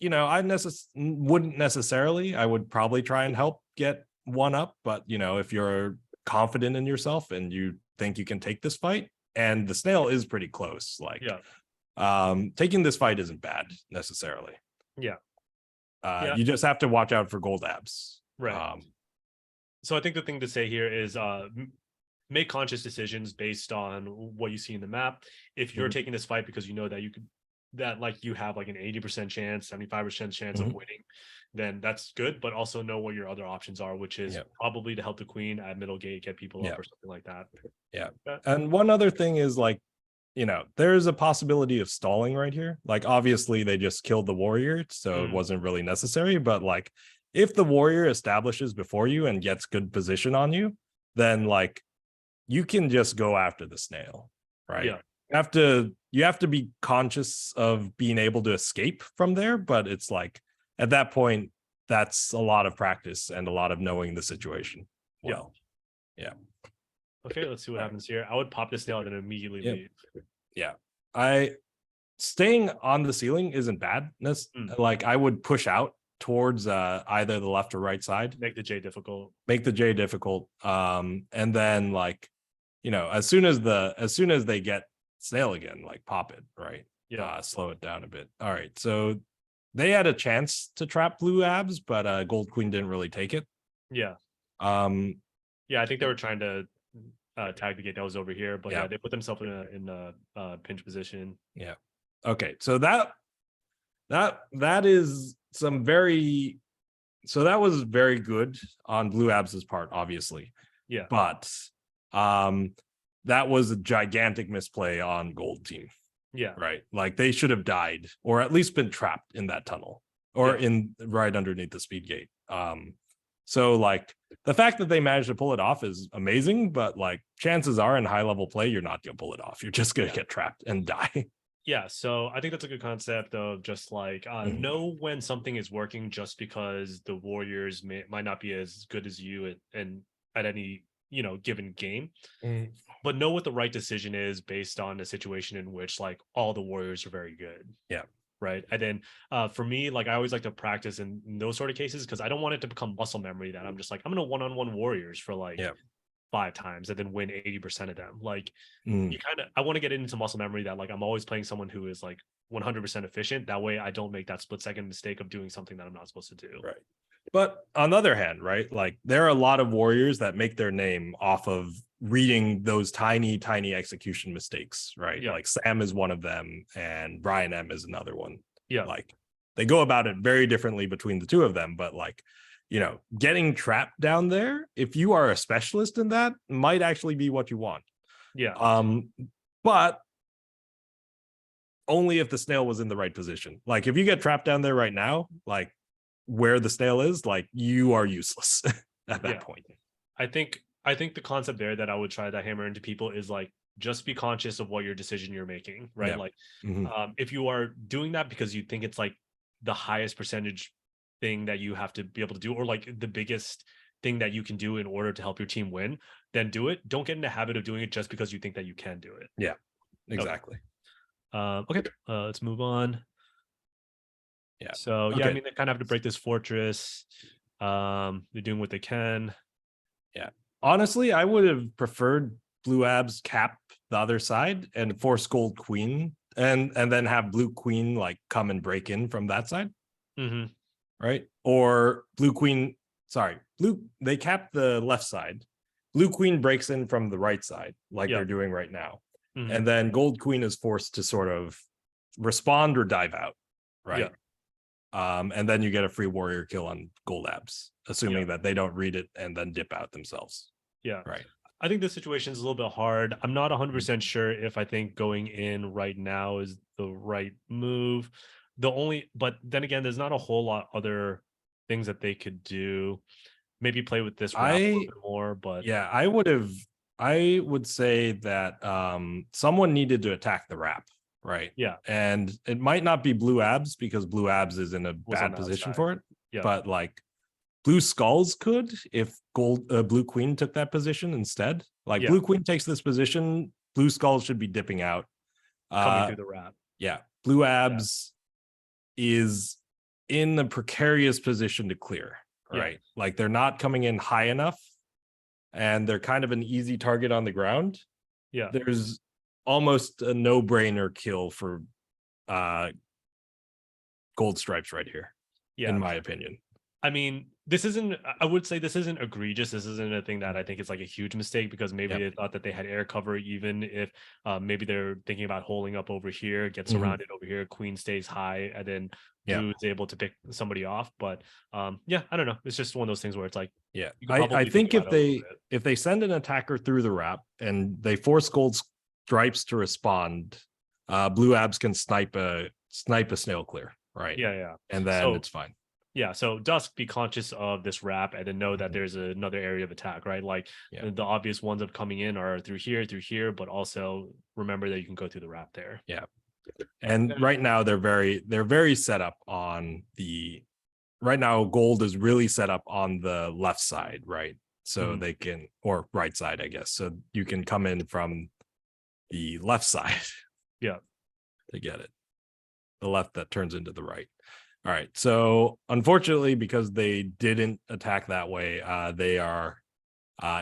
You know, wouldn't necessarily. I would probably try and help get one up, but you know, if you're confident in yourself and you think you can take this fight, and the snail is pretty close, like taking this fight isn't bad necessarily. You just have to watch out for gold abs, right? So I think the thing to say here is make conscious decisions based on what you see in the map. If you're taking this fight because you know that you have like an 80% chance, 75% chance of winning, then that's good, but also know what your other options are, which is probably to help the queen at middle gate, get people up or something like that. And one other thing is like, you know, there's a possibility of stalling right here. Like obviously they just killed the warrior, so it wasn't really necessary, but like if the warrior establishes before you and gets good position on you, then like you can just go after the snail, right? You have to be conscious of being able to escape from there, but it's like at that point, that's a lot of practice and a lot of knowing the situation. Okay, let's see what happens here. I would pop this snail and then immediately leave. Staying on the ceiling isn't bad. Like I would push out towards either the left or right side. Make the J difficult. And then like, you know, as soon as they get snail again, like pop it, right? Slow it down a bit. All right, so they had a chance to trap Blue Abs, but Gold Queen didn't really take it. I think they were trying to tag the gate that was over here. But yeah, they put themselves in a pinch position. Yeah. Okay. So that is some very. So that was very good on Blue Abs's part, obviously. Yeah. But that was a gigantic misplay on Gold team. Yeah. Right. Like they should have died or at least been trapped in that tunnel or in right underneath the speed gate. So like the fact that they managed to pull it off is amazing, but like chances are in high level play, you're not going to pull it off. You're just going to get trapped and die. Yeah, so I think that's a good concept of just like know when something is working just because the Warriors might not be as good as you at any given game, but know what the right decision is based on a situation in which like all the Warriors are very good. Yeah. Right. And then for me, like I always like to practice in those sort of cases because I don't want it to become muscle memory that I'm just like I'm gonna one-on-one Warriors for like 5 times and then win 80% of them. Like I want to get into muscle memory that like I'm always playing someone who is like 100% efficient. That way I don't make that split second mistake of doing something that I'm not supposed to do. Right. But on the other hand, right, like there are a lot of Warriors that make their name off of reading those tiny execution mistakes, right? Like Sam is one of them and Brian M is another one. Like they go about it very differently between the two of them, but like getting trapped down there, if you are a specialist in that, might actually be what you want. But only if the snail was in the right position. Like if you get trapped down there right now, like where the snail is, like you are useless at that point. I think the concept there that I would try to hammer into people is like just be conscious of what your decision you're making, right? Like if you are doing that because you think it's like the highest percentage thing that you have to be able to do or like the biggest thing that you can do in order to help your team win, then do it. Don't get in the habit of doing it just because you think that you can do it. Yeah, exactly. Okay, let's move on. Yeah. So I mean they kind of have to break this fortress. They're doing what they can. Yeah. Honestly, I would have preferred Blue Abs cap the other side and force Gold Queen and then have Blue Queen like come and break in from that side. Right. Or they cap the left side. Blue Queen breaks in from the right side like they're doing right now. And then Gold Queen is forced to sort of respond or dive out. Right. And then you get a free warrior kill on Gold Abs, assuming that they don't read it and then dip out themselves. Yeah. Right. I think this situation is a little bit hard. I'm not 100% sure if I think going in right now is the right move. But then again, there's not a whole lot other things that they could do. Maybe play with this a little bit more, but I would say that someone needed to attack the wrap. Right. Yeah. And it might not be Blue Abs because Blue Abs is in a bad position for it. Yeah. But like Blue Skulls could if Blue Queen took that position instead. Like Blue Queen takes this position, Blue Skulls should be dipping out. Coming through the wrap. Yeah. Blue Abs is in a precarious position to clear. Right. Like they're not coming in high enough and they're kind of an easy target on the ground. Yeah. There's almost a no-brainer kill for Gold Stripes right here, in my opinion. I mean, I would say this isn't egregious. This isn't a thing that I think is like a huge mistake because maybe they thought that they had air cover, even if maybe they're thinking about holding up over here, get surrounded over here, Queen stays high, and then Blue is able to pick somebody off. But I don't know. It's just one of those things where it's like, I think if they send an attacker through the wrap and they force Gold Stripes to respond, Blue Abs can snipe a snail clear, right? And then it's fine. So Dusk, be conscious of this wrap and then know that there's another area of attack, right? Like the obvious ones of coming in are through here, but also remember that you can go through the wrap there. And right now they're very set up on right now Gold is really set up on the left side, right? So they can, or right side, I guess. So you can come in from the left side. To get it. The left that turns into the right. All right. So unfortunately, because they didn't attack that way, they are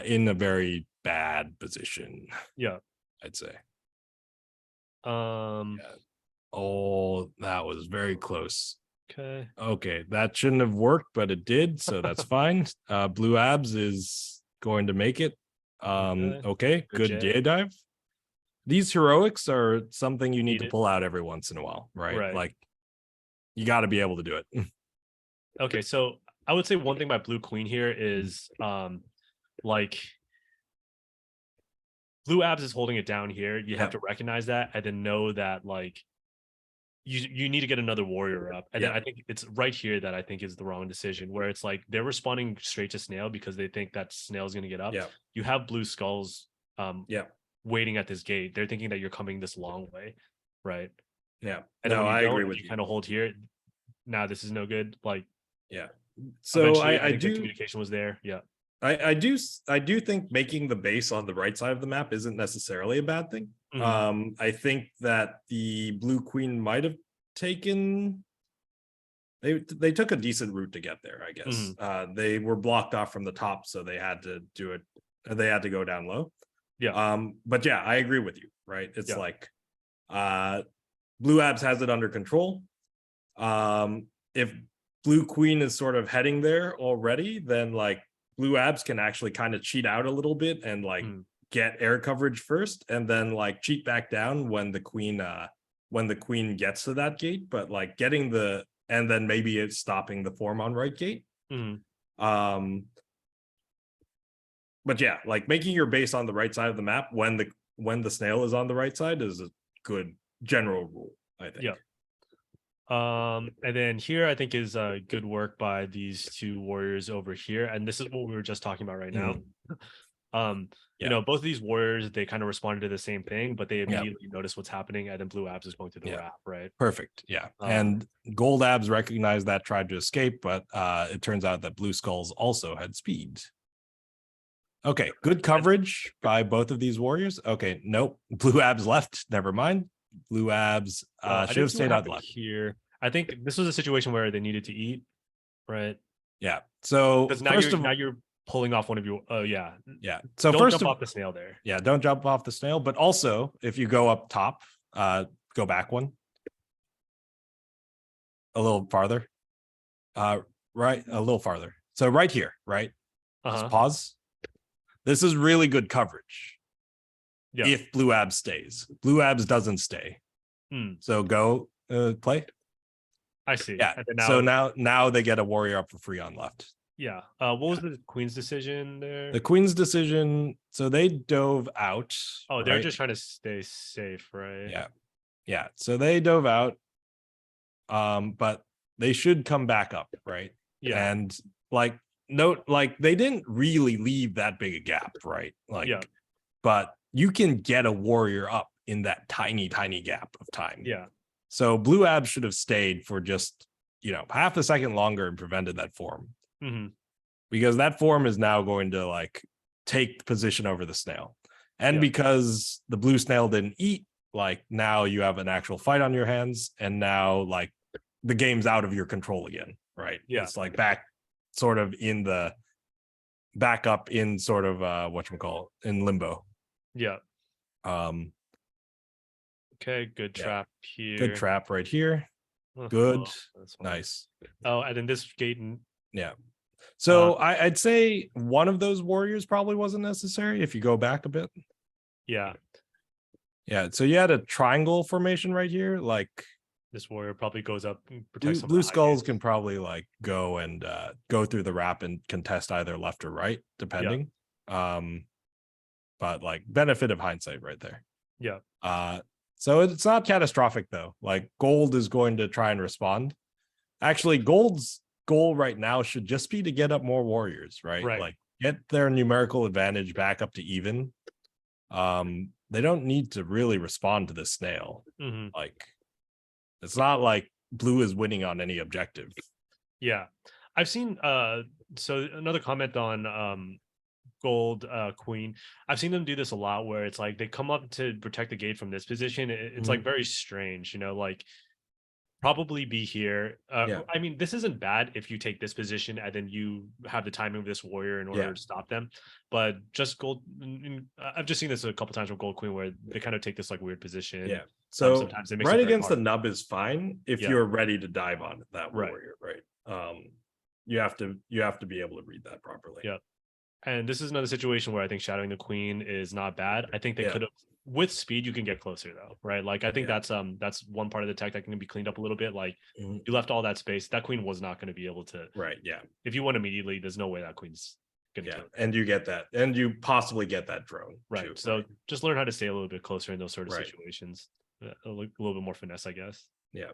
in a very bad position. I'd say. Oh, that was very close. Okay, that shouldn't have worked, but it did, so that's fine. Blue Abs is going to make it. Okay, good J dive. These heroics are something you need to pull out every once in a while, right? Like you got to be able to do it. Okay, so I would say one thing about blue queen here is like blue abs is holding it down here. You have to recognize that and then know that like you need to get another warrior up. And then I think it's right here that I think is the wrong decision, where it's like they're responding straight to snail because they think that snail's going to get up. You have blue skulls waiting at this gate. They're thinking that you're coming this long way, right? And then I agree with you. Kind of hold here. Now this is no good. Like so I think the communication was there. I do think making the base on the right side of the map isn't necessarily a bad thing. I think that the blue queen might have taken they took a decent route to get there, I guess. They were blocked off from the top, so they had to do it. They had to go down low. But yeah, I agree with you, right? It's like blue abs has it under control. If blue queen is sort of heading there already, then like blue abs can actually kind of cheat out a little bit and like get air coverage first and then like cheat back down when the queen gets to that gate, but like getting the and then maybe it's stopping the form on right gate. But yeah, like making your base on the right side of the map when the snail is on the right side is a good general rule, I think. And then here I think is good work by these two warriors over here, and this is what we were just talking about right now. You know, both of these warriors, they kind of responded to the same thing, but they immediately noticed what's happening, and then blue abs is going through the wrap, right? Perfect. And gold abs recognized that, tried to escape, but it turns out that blue skulls also had speed. Okay, good coverage by both of these warriors. Okay, nope, blue abs left. Never mind. Blue abs should have stayed out left here. I think this was a situation where they needed to eat, right? So now you're pulling off one of your. So don't jump off the snail there. Don't jump off the snail. But also, if you go up top, go back one, a little farther, right, a little farther. So right here, right. Just pause. This is really good coverage. If blue abs stays, blue abs doesn't stay. So go play. I see. So now they get a warrior up for free on left. What was the queen's decision there? The queen's decision. So they dove out. Oh, they're just trying to stay safe, right? So they dove out. But they should come back up, right? And like note, like they didn't really leave that big a gap, right? Like, but you can get a warrior up in that tiny gap of time. So blue abs should have stayed for just, half a second longer and prevented that form. Because that form is now going to like take position over the snail. And because the blue snail didn't eat, like now you have an actual fight on your hands, and now like the game's out of your control again, right? It's like back up in sort of whatchamacallit, in limbo. Okay, good trap here. Good trap right here. Good. Nice. Oh, and then this gate. So I'd say one of those warriors probably wasn't necessary if you go back a bit. So you had a triangle formation right here. Like this warrior probably goes up and protects blue skulls can probably like go and go through the wrap and contest either left or right, depending. But like benefit of hindsight right there. So it's not catastrophic though. Like gold is going to try and respond. Actually, gold's goal right now should just be to get up more warriors, right? Like get their numerical advantage back up to even. They don't need to really respond to the snail. Like it's not like blue is winning on any objective. I've seen so another comment on gold queen. I've seen them do this a lot where it's like they come up to protect the gate from this position. It's like very strange, like probably be here. I mean, this isn't bad if you take this position and then you have the timing of this warrior in order to stop them. But just gold, I've just seen this a couple times with gold queen where they kind of take this like weird position. So sometimes right against the nub is fine if you're ready to dive on that warrior, right? You have to be able to read that properly. And this is another situation where I think shadowing the queen is not bad. I think they could have, with speed, you can get closer though, right? Like I think that's one part of the tech that can be cleaned up a little bit. Like you left all that space. That queen was not going to be able to. Right. Yeah. If you won immediately, there's no way that queen's gonna kill. And you get that, and you possibly get that drone. Right. Too, so just learn how to stay a little bit closer in those sort of situations. A little bit more finesse, I guess. Yeah.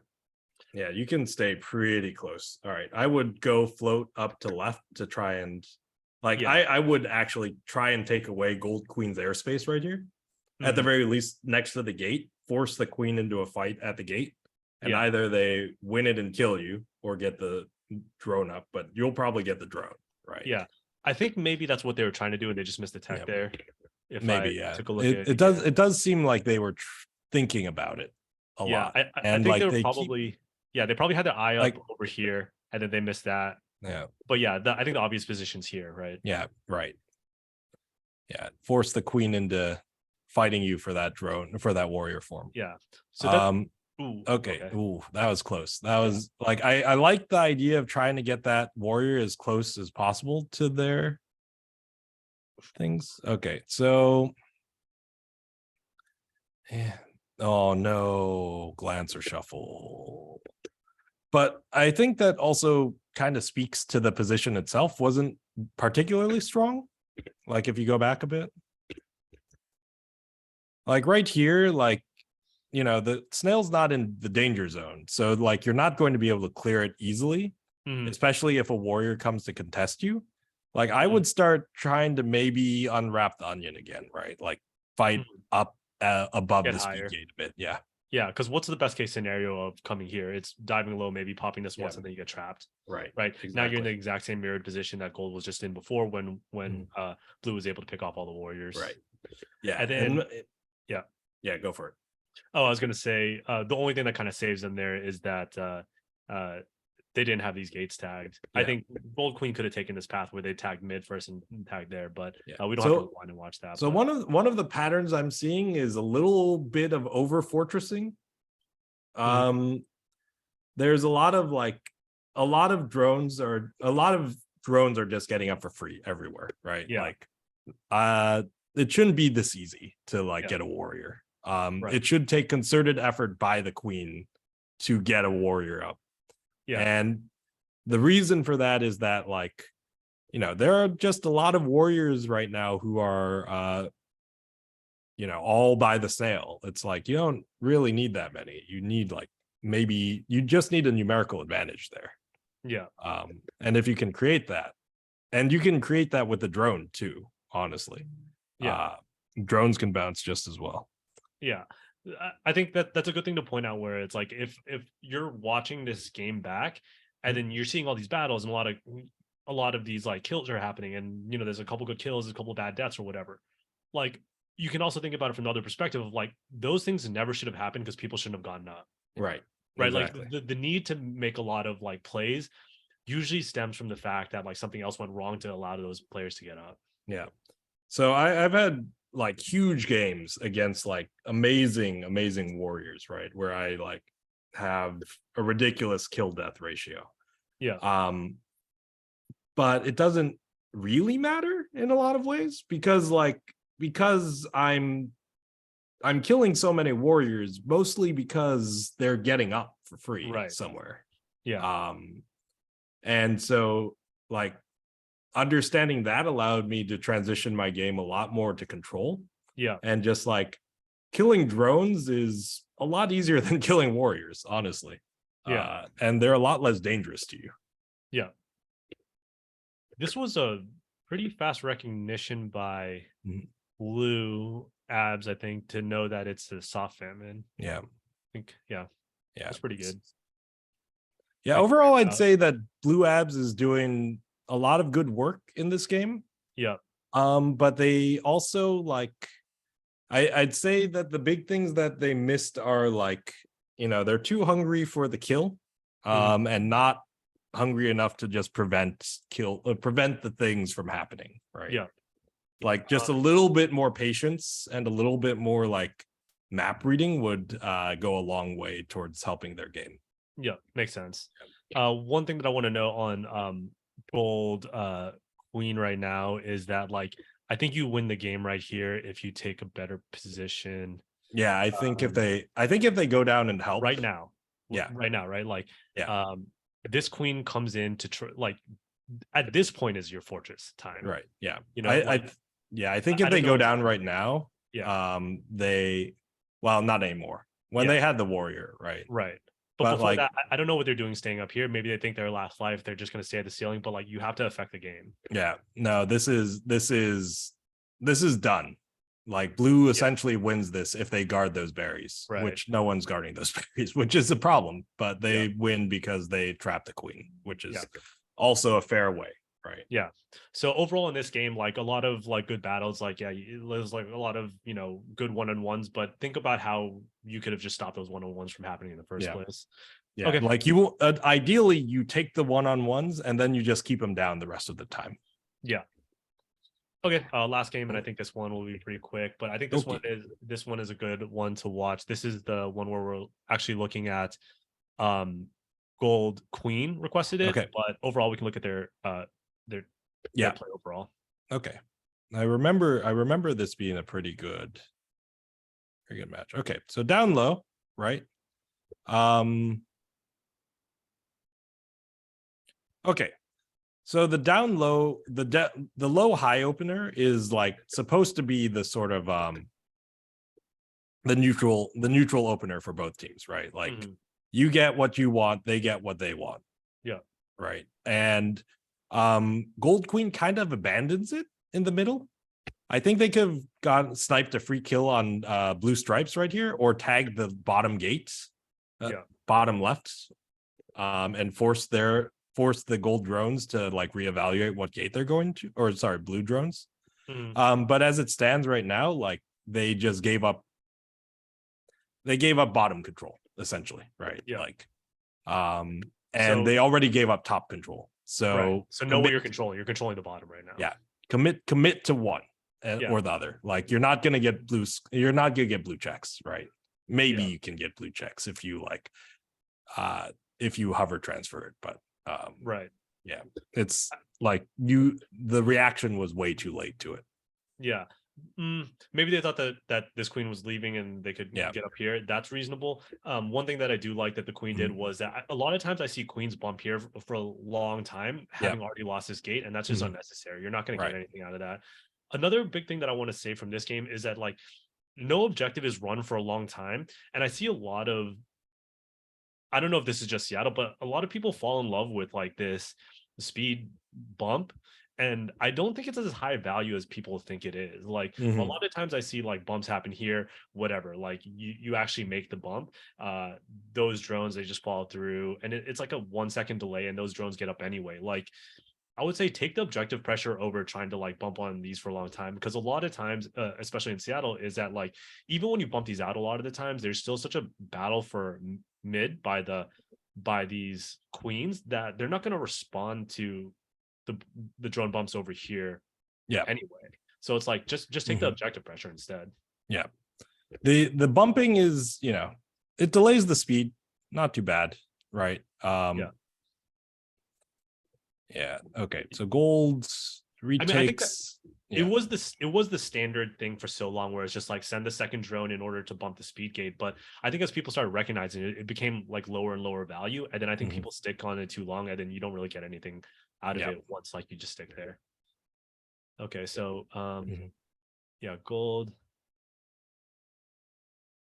Yeah, you can stay pretty close. All right. I would go float up to left to try and I would actually try and take away Gold Queen's airspace right here. At the very least, next to the gate, force the queen into a fight at the gate. And either they win it and kill you or get the drone up, but you'll probably get the drone, right? Yeah. I think maybe that's what they were trying to do and they just missed the tech there. If maybe, took a look at it does seem like they were thinking about it a lot. I think they were probably they probably had their eye up over here and then they missed that. Yeah. But I think the obvious position's here, right? Yeah, right. Yeah. Force the queen into fighting you for that drone, for that warrior form. Yeah. So okay. Ooh, that was close. That was I like the idea of trying to get that warrior as close as possible to their things. Okay, so oh no, glance or shuffle. But I think that also kind of speaks to the position itself wasn't particularly strong. Like if you go back a bit, like right here, the snail's not in the danger zone. So you're not going to be able to clear it easily, especially if a warrior comes to contest you. I would start trying to maybe unwrap the onion again, right? Fight up above the speed gate a bit. Yeah. Yeah, because what's the best case scenario of coming here? It's diving low, maybe popping this once, and then you get trapped. Right. Exactly. Now you're in the exact same mirrored position that gold was just in before when blue was able to pick off all the warriors. Right. Yeah. And then yeah, go for it. Oh, I was gonna say the only thing that kind of saves them there is that they didn't have these gates tagged. I think Gold Queen could have taken this path where they tagged mid first and tagged there, but we don't have to rewind and watch that. So one of the patterns I'm seeing is a little bit of over fortressing. There's a lot of drones are just getting up for free everywhere, right? Yeah. It shouldn't be this easy to get a warrior. It should take concerted effort by the queen to get a warrior up. Yeah. And the reason for that is that there are just a lot of warriors right now who are all by the snail. It's you don't really need that many. You need maybe you just need a numerical advantage there. Yeah. And if you can create that, and you can create that with the drone too, honestly. Yeah. Drones can bounce just as well. Yeah. I think that's a good thing to point out where it's if you're watching this game back and then you're seeing all these battles and a lot of these kills are happening and there's a couple good kills, a couple bad deaths or whatever. You can also think about it from the other perspective of those things never should have happened because people shouldn't have gotten up. Right. Exactly. The need to make a lot of plays usually stems from the fact that something else went wrong to allow those players to get up. Yeah. So I've had huge games against amazing warriors, right? Where I have a ridiculous kill death ratio. Yeah. But it doesn't really matter in a lot of ways because I'm killing so many warriors mostly because they're getting up for free somewhere. Yeah. And so understanding that allowed me to transition my game a lot more to control. Yeah. And just killing drones is a lot easier than killing warriors, honestly. Yeah. And they're a lot less dangerous to you. Yeah. This was a pretty fast recognition by blue abs, I think, to know that it's a soft famine. Yeah. I think, yeah. That's pretty good. Yeah. Overall, I'd say that blue abs is doing a lot of good work in this game. Yeah. But they also I'd say that the big things that they missed are they're too hungry for the kill, and not hungry enough to just prevent the things from happening. Right. Yeah. Just a little bit more patience and a little bit more map reading would go a long way towards helping their game. Yeah, makes sense. One thing that I want to know on Gold queen right now is that like I think you win the game right here if you take a better position. Yeah, I think if they go down and help right now. Yeah. Right now, right? Like Yeah. this queen comes in to like at this point is your fortress time. Right. Yeah. You know, I think if they go down right now, they not anymore. When they had the warrior, right? Right. But before that, I don't know what they're doing staying up here. Maybe they think their last life, they're just going to stay at the ceiling, but like you have to affect the game. Yeah. No, this is done. Like blue essentially wins this if they guard those berries, which no one's guarding those berries, which is a problem, but they win because they trap the queen, which is also a fair way. Right. Yeah. So overall in this game, like a lot of like good battles, like there's like a lot of good one-on-ones, but think about how you could have just stopped those one-on-ones from happening in the first place. Yeah. Okay. Like you ideally you take the one-on-ones and then you just keep them down the rest of the time. Yeah. Okay. Last game, and I think this one will be pretty quick, but I think this one is a good one to watch. This is the one where we're actually looking at Gold Queen requested it, but overall we can look at their play overall. Okay. I remember this being a very good match. Okay, so down low, right? Okay. So the down low, the low high opener is like supposed to be the sort of the neutral opener for both teams, right? Like you get what you want, they get what they want. Yeah. Right. And Gold Queen kind of abandons it in the middle. I think they could have sniped a free kill on blue stripes right here, or tagged the bottom gates, bottom left, and force the gold drones to like reevaluate what gate they're going to, or sorry, blue drones. But as it stands right now, like they just gave up bottom control essentially, right? Like and they already gave up top control. So know what you're controlling. You're controlling the bottom right now. Yeah. Commit to one or the other. Like you're not gonna get blue checks, right? Maybe you can get blue checks if you like if you hover transfer it, but right. Yeah. It's like the reaction was way too late to it. Yeah. Maybe they thought that this queen was leaving and they could get up here. That's reasonable. One thing that I do like that the queen did was that a lot of times I see queens bump here for a long time, having already lost this gate, and that's just unnecessary. You're not going to get anything out of that. Another big thing that I want to say from this game is that like no objective is run for a long time, and I see a lot of, I don't know if this is just Seattle, but a lot of people fall in love with like this speed bump. And I don't think it's as high value as people think it is. Like a lot of times I see like bumps happen here, whatever, like you actually make the bump. Those drones, they just fall through, and it's like a 1 second delay, and those drones get up anyway. Like I would say take the objective pressure over trying to like bump on these for a long time, because a lot of times, especially in Seattle, is that like even when you bump these out, a lot of the times there's still such a battle for mid by these queens that they're not going to respond to the drone bumps over here anyway. So it's like just take the objective pressure instead. The bumping is, it delays the speed, not too bad, right? Okay, so gold retakes. It was the standard thing for so long, where it's just like send the second drone in order to bump the speed gate. But I think as people started recognizing it, it became like lower and lower value, and then I think people stick on it too long, and then you don't really get anything out of it once like you just stick there. Okay, so gold.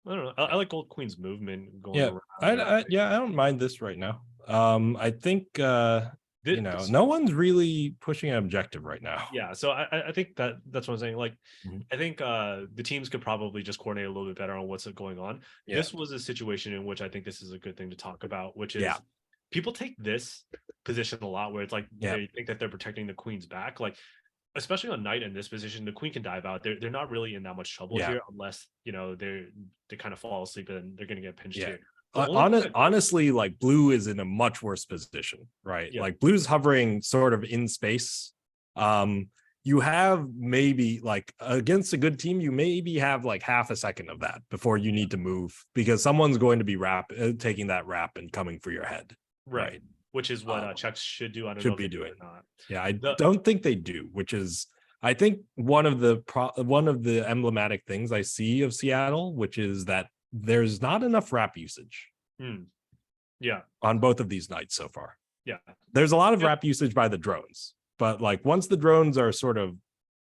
I don't know. I like Gold Queen's movement going around. I don't mind this right now. I think no one's really pushing an objective right now. Yeah, so I think that's what I'm saying. Like I think the teams could probably just coordinate a little bit better on what's going on. This was a situation in which I think this is a good thing to talk about, which is people take this position a lot, where it's like they think that they're protecting the queen's back. Like especially on night in this position, the queen can dive out. They're not really in that much trouble here, unless they kind of fall asleep and they're going to get pinched here. Honestly, like blue is in a much worse position, right? Like blue's hovering sort of in space. You have maybe like against a good team, you maybe have like half a second of that before you need to move, because someone's going to be taking that wrap and coming for your head. Right. which is what checks should do. I don't know should if be they do doing. it or not. Yeah, I don't think they do, which is I think one of the emblematic things I see of Seattle, which is that there's not enough wrap usage Yeah, on both of these nights so far. yeah. There's a lot of wrap usage by the drones, but like once the drones are sort of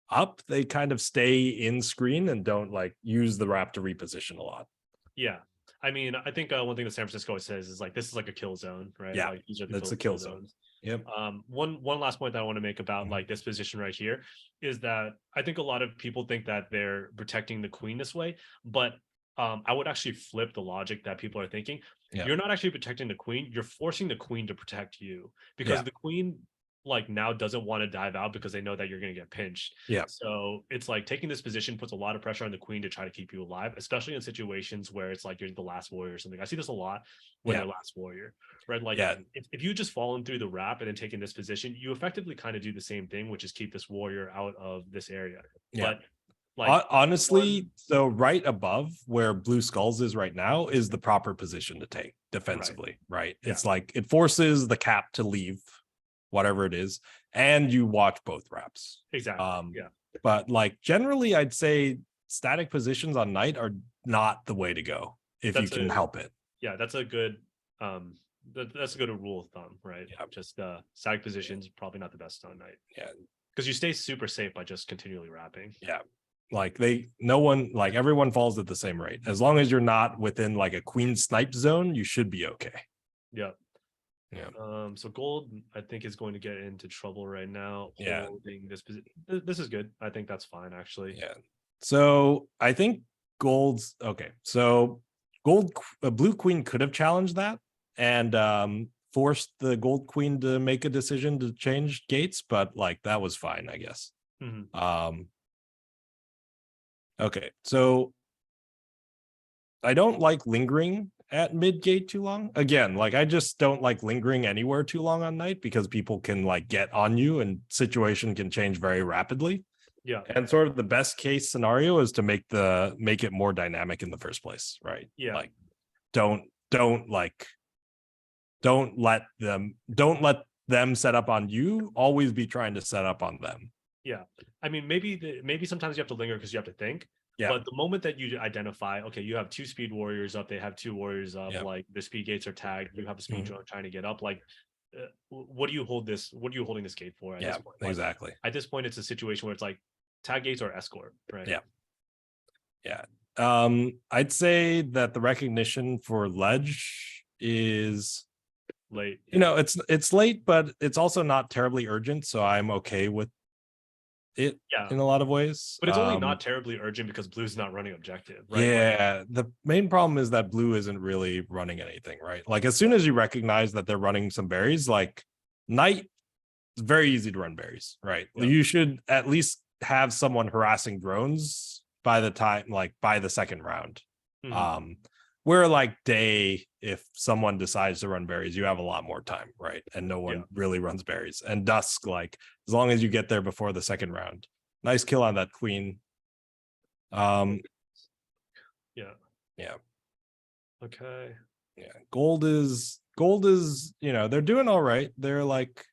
up, they kind of stay in screen and don't like use the wrap to reposition a lot. Yeah. I mean, I think one thing that San Francisco always says is like this is like a kill zone, right? Yeah, Like these are that's a kill zone. Yep. One last point that I want to make about like this position right here is that I think a lot of people think that they're protecting the queen this way, but I would actually flip the logic that people are thinking. Yeah. You're not actually protecting the queen, you're forcing the queen to protect you, because the queen like now doesn't want to dive out because they know that you're going to get pinched. Yeah. So it's like taking this position puts a lot of pressure on the queen to try to keep you alive, especially in situations where it's like you're the last warrior or something. I see this a lot when they're last warrior, right? Like if you just fallen through the wrap and then taking this position, you effectively kind of do the same thing, which is keep this warrior out of this area. Yeah. But like honestly, so right above where Blue Skulls is right now is the proper position to take defensively, right? Yeah. It's like it forces the cap to leave whatever it is, and you watch both wraps. Exactly. But like generally, I'd say static positions on night are not the way to go if you can help it. Yeah, that's a good that's a good rule of thumb, right? Yeah. Just static positions probably not the best on night. Yeah. Because you stay super safe by just continually wrapping. Yeah. Like everyone falls at the same rate. As long as you're not within like a queen snipe zone, you should be okay. Yeah. Yeah. So gold, I think, is going to get into trouble right now. Yeah. Holding this position. This is good. I think that's fine, actually. Yeah. So I think gold's okay. So blue queen could have challenged that and forced the gold queen to make a decision to change gates, but like that was fine, I guess. Okay. So I don't like lingering at mid gate too long. Again, like I just don't like lingering anywhere too long on night because people can like get on you and situation can change very rapidly. Yeah. And sort of the best case scenario is to make it more dynamic in the first place, right? Yeah. Like don't let them set up on you. Always be trying to set up on them. Yeah. I mean, maybe sometimes you have to linger because you have to think. Yeah. But the moment that you identify, okay, you have two speed warriors up, they have two warriors up, like the speed gates are tagged, you have a speed drone trying to get up, like what are you holding this gate for at this point? Like, exactly. At this point, it's a situation where it's like tag gates or escort, right? Yeah. I'd say that the recognition for ledge is late. You know, it's late, but it's also not terribly urgent, so I'm okay with it in a lot of ways. But it's only not terribly urgent because blue's not running objective, right? Yeah, the main problem is that blue isn't really running anything, right? Like as soon as you recognize that they're running some berries, like night, it's very easy to run berries, right? You should at least have someone harassing drones by the second round. Where like day, if someone decides to run berries, you have a lot more time, right? And no one really runs berries. And dusk, like as long as you get there before the second round. Nice kill on that queen. Yeah. Okay. Yeah. Gold is, they're doing all right. They're like,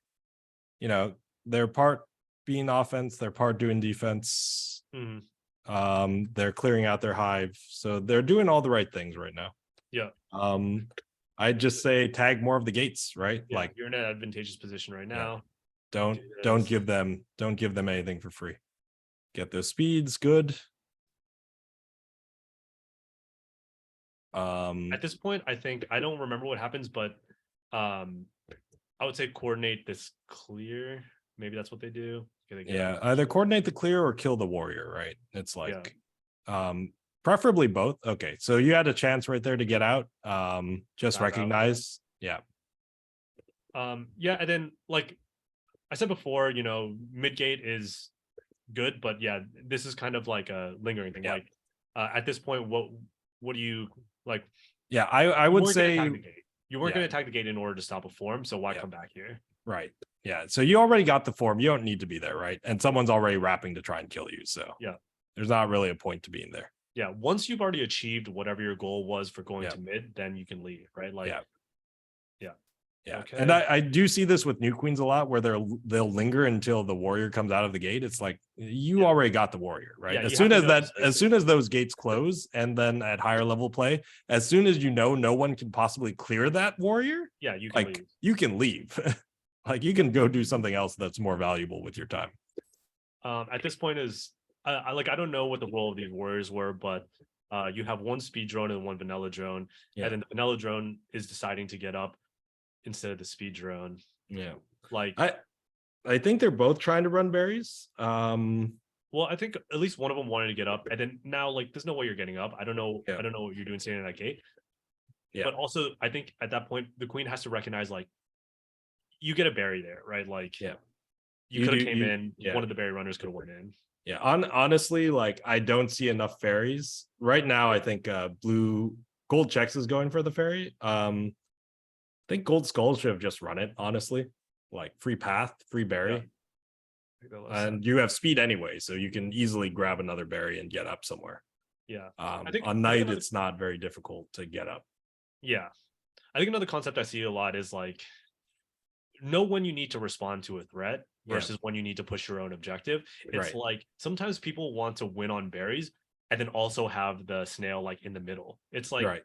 they're part being offense, they're part doing defense. They're clearing out their hive, so they're doing all the right things right now. I'd just say tag more of the gates, right? Like you're in an advantageous position right now. Don't give them anything for free. Get those speeds good. At this point, I think I don't remember what happens, but I would say coordinate this clear. Maybe that's what they do. Either coordinate the clear or kill the warrior, right? It's like preferably both. Okay, so you had a chance right there to get out. Just recognize. And then like I said before, mid-gate is good, but this is kind of like a lingering thing. Like at this point, what do you like? I would say you weren't going to attack the gate in order to stop a form, so why come back here? Right. Yeah. So you already got the form. You don't need to be there, right? And someone's already wrapping to try and kill you. So there's not really a point to being there. Yeah. Once you've already achieved whatever your goal was for going to mid, then you can leave, right? Like Yeah, Okay. and I do see this with new queens a lot, where they'll linger until the warrior comes out of the gate. It's like you already got the warrior, right? Yeah, as you soon have as to know the that, as soon as those gates close, and then at higher level play, as soon as you know no one can possibly clear that warrior, Yeah, you can like leave. you can leave. Like you can go do something else that's more valuable with your time. At this point is I don't know what the role of these warriors were, but you have one speed drone and one vanilla drone, Yeah. and then the vanilla drone is deciding to get up instead of the speed drone. Yeah, Like I think they're both trying to run berries. well, I think at least one of them wanted to get up, and then now like there's no way you're getting up. I don't know. Yeah. I don't know what you're doing standing at that gate. Yeah. But also, I think at that point the queen has to recognize like you get a berry there, right? Like Yeah. you could have came in. Yeah. One of the berry runners could have went in. Yeah, honestly, like I don't see enough fairies right now. I think blue gold checks is going for the fairy. I think gold skull should have just run it. Honestly, like free path, free berry, and you have speed anyway, so you can easily grab another berry and get up somewhere. Yeah, on night it's not very difficult to get up. Yeah, I think another concept I see a lot is like know when you need to respond to a threat versus when you need to push your own objective. It's like sometimes people want to win on berries and then also have the snail like in the middle. It's like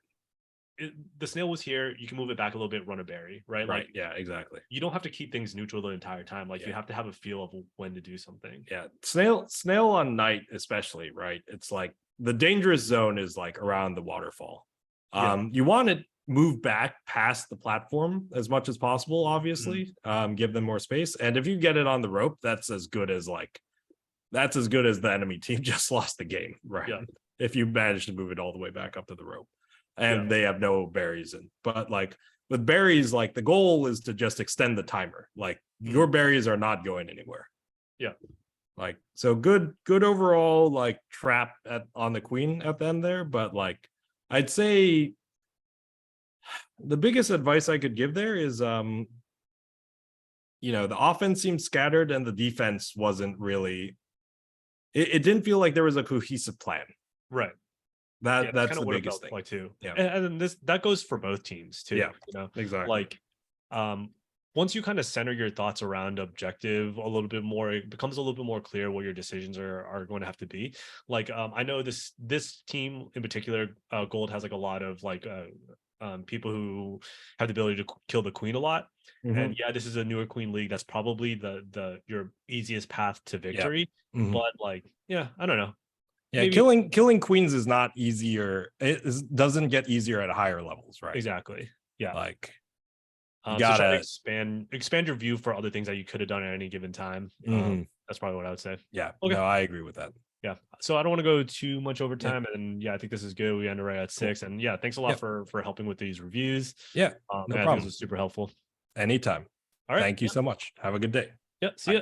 the snail was here, you can move it back a little bit, run a berry, right? Like yeah, exactly. You don't have to keep things neutral the entire time. Like you have to have a feel of when to do something. Yeah, snail on night especially, right? It's like the dangerous zone is like around the waterfall. You want to move back past the platform as much as possible, obviously. Give them more space, and if you get it on the rope, that's as good as the enemy team just lost the game, right? If you manage to move it all the way back up to the rope and they have no berries in. But like with berries, like the goal is to just extend the timer. Like your berries are not going anywhere. Like so good overall like trap on the queen at the end there. But like I'd say the biggest advice I could give there is the offense seemed scattered and the defense wasn't really it didn't feel like there was a cohesive plan. Right. That's the biggest thing. Like too. Yeah. And that goes for both teams too. Yeah. Exactly. Like once you kind of center your thoughts around objective a little bit more, it becomes a little bit more clear what your decisions are going to have to be. Like I know this team in particular, Gold has like a lot of like people who have the ability to kill the queen a lot. And this is a newer queen league. That's probably the your easiest path to victory. But like, I don't know. Yeah, maybe killing queens is not easier. Doesn't get easier at higher levels, right? Exactly. Yeah. Like you gotta expand your view for other things that you could have done at any given time. That's probably what I would say. Yeah. Okay. No, I agree with that. Yeah. So I don't want to go too much over time. And I think this is good. We ended right at 6. And thanks a lot for helping with these reviews. Yeah. No problem. This was super helpful. Anytime. All right. Thank you so much. Have a good day. Yeah. See ya.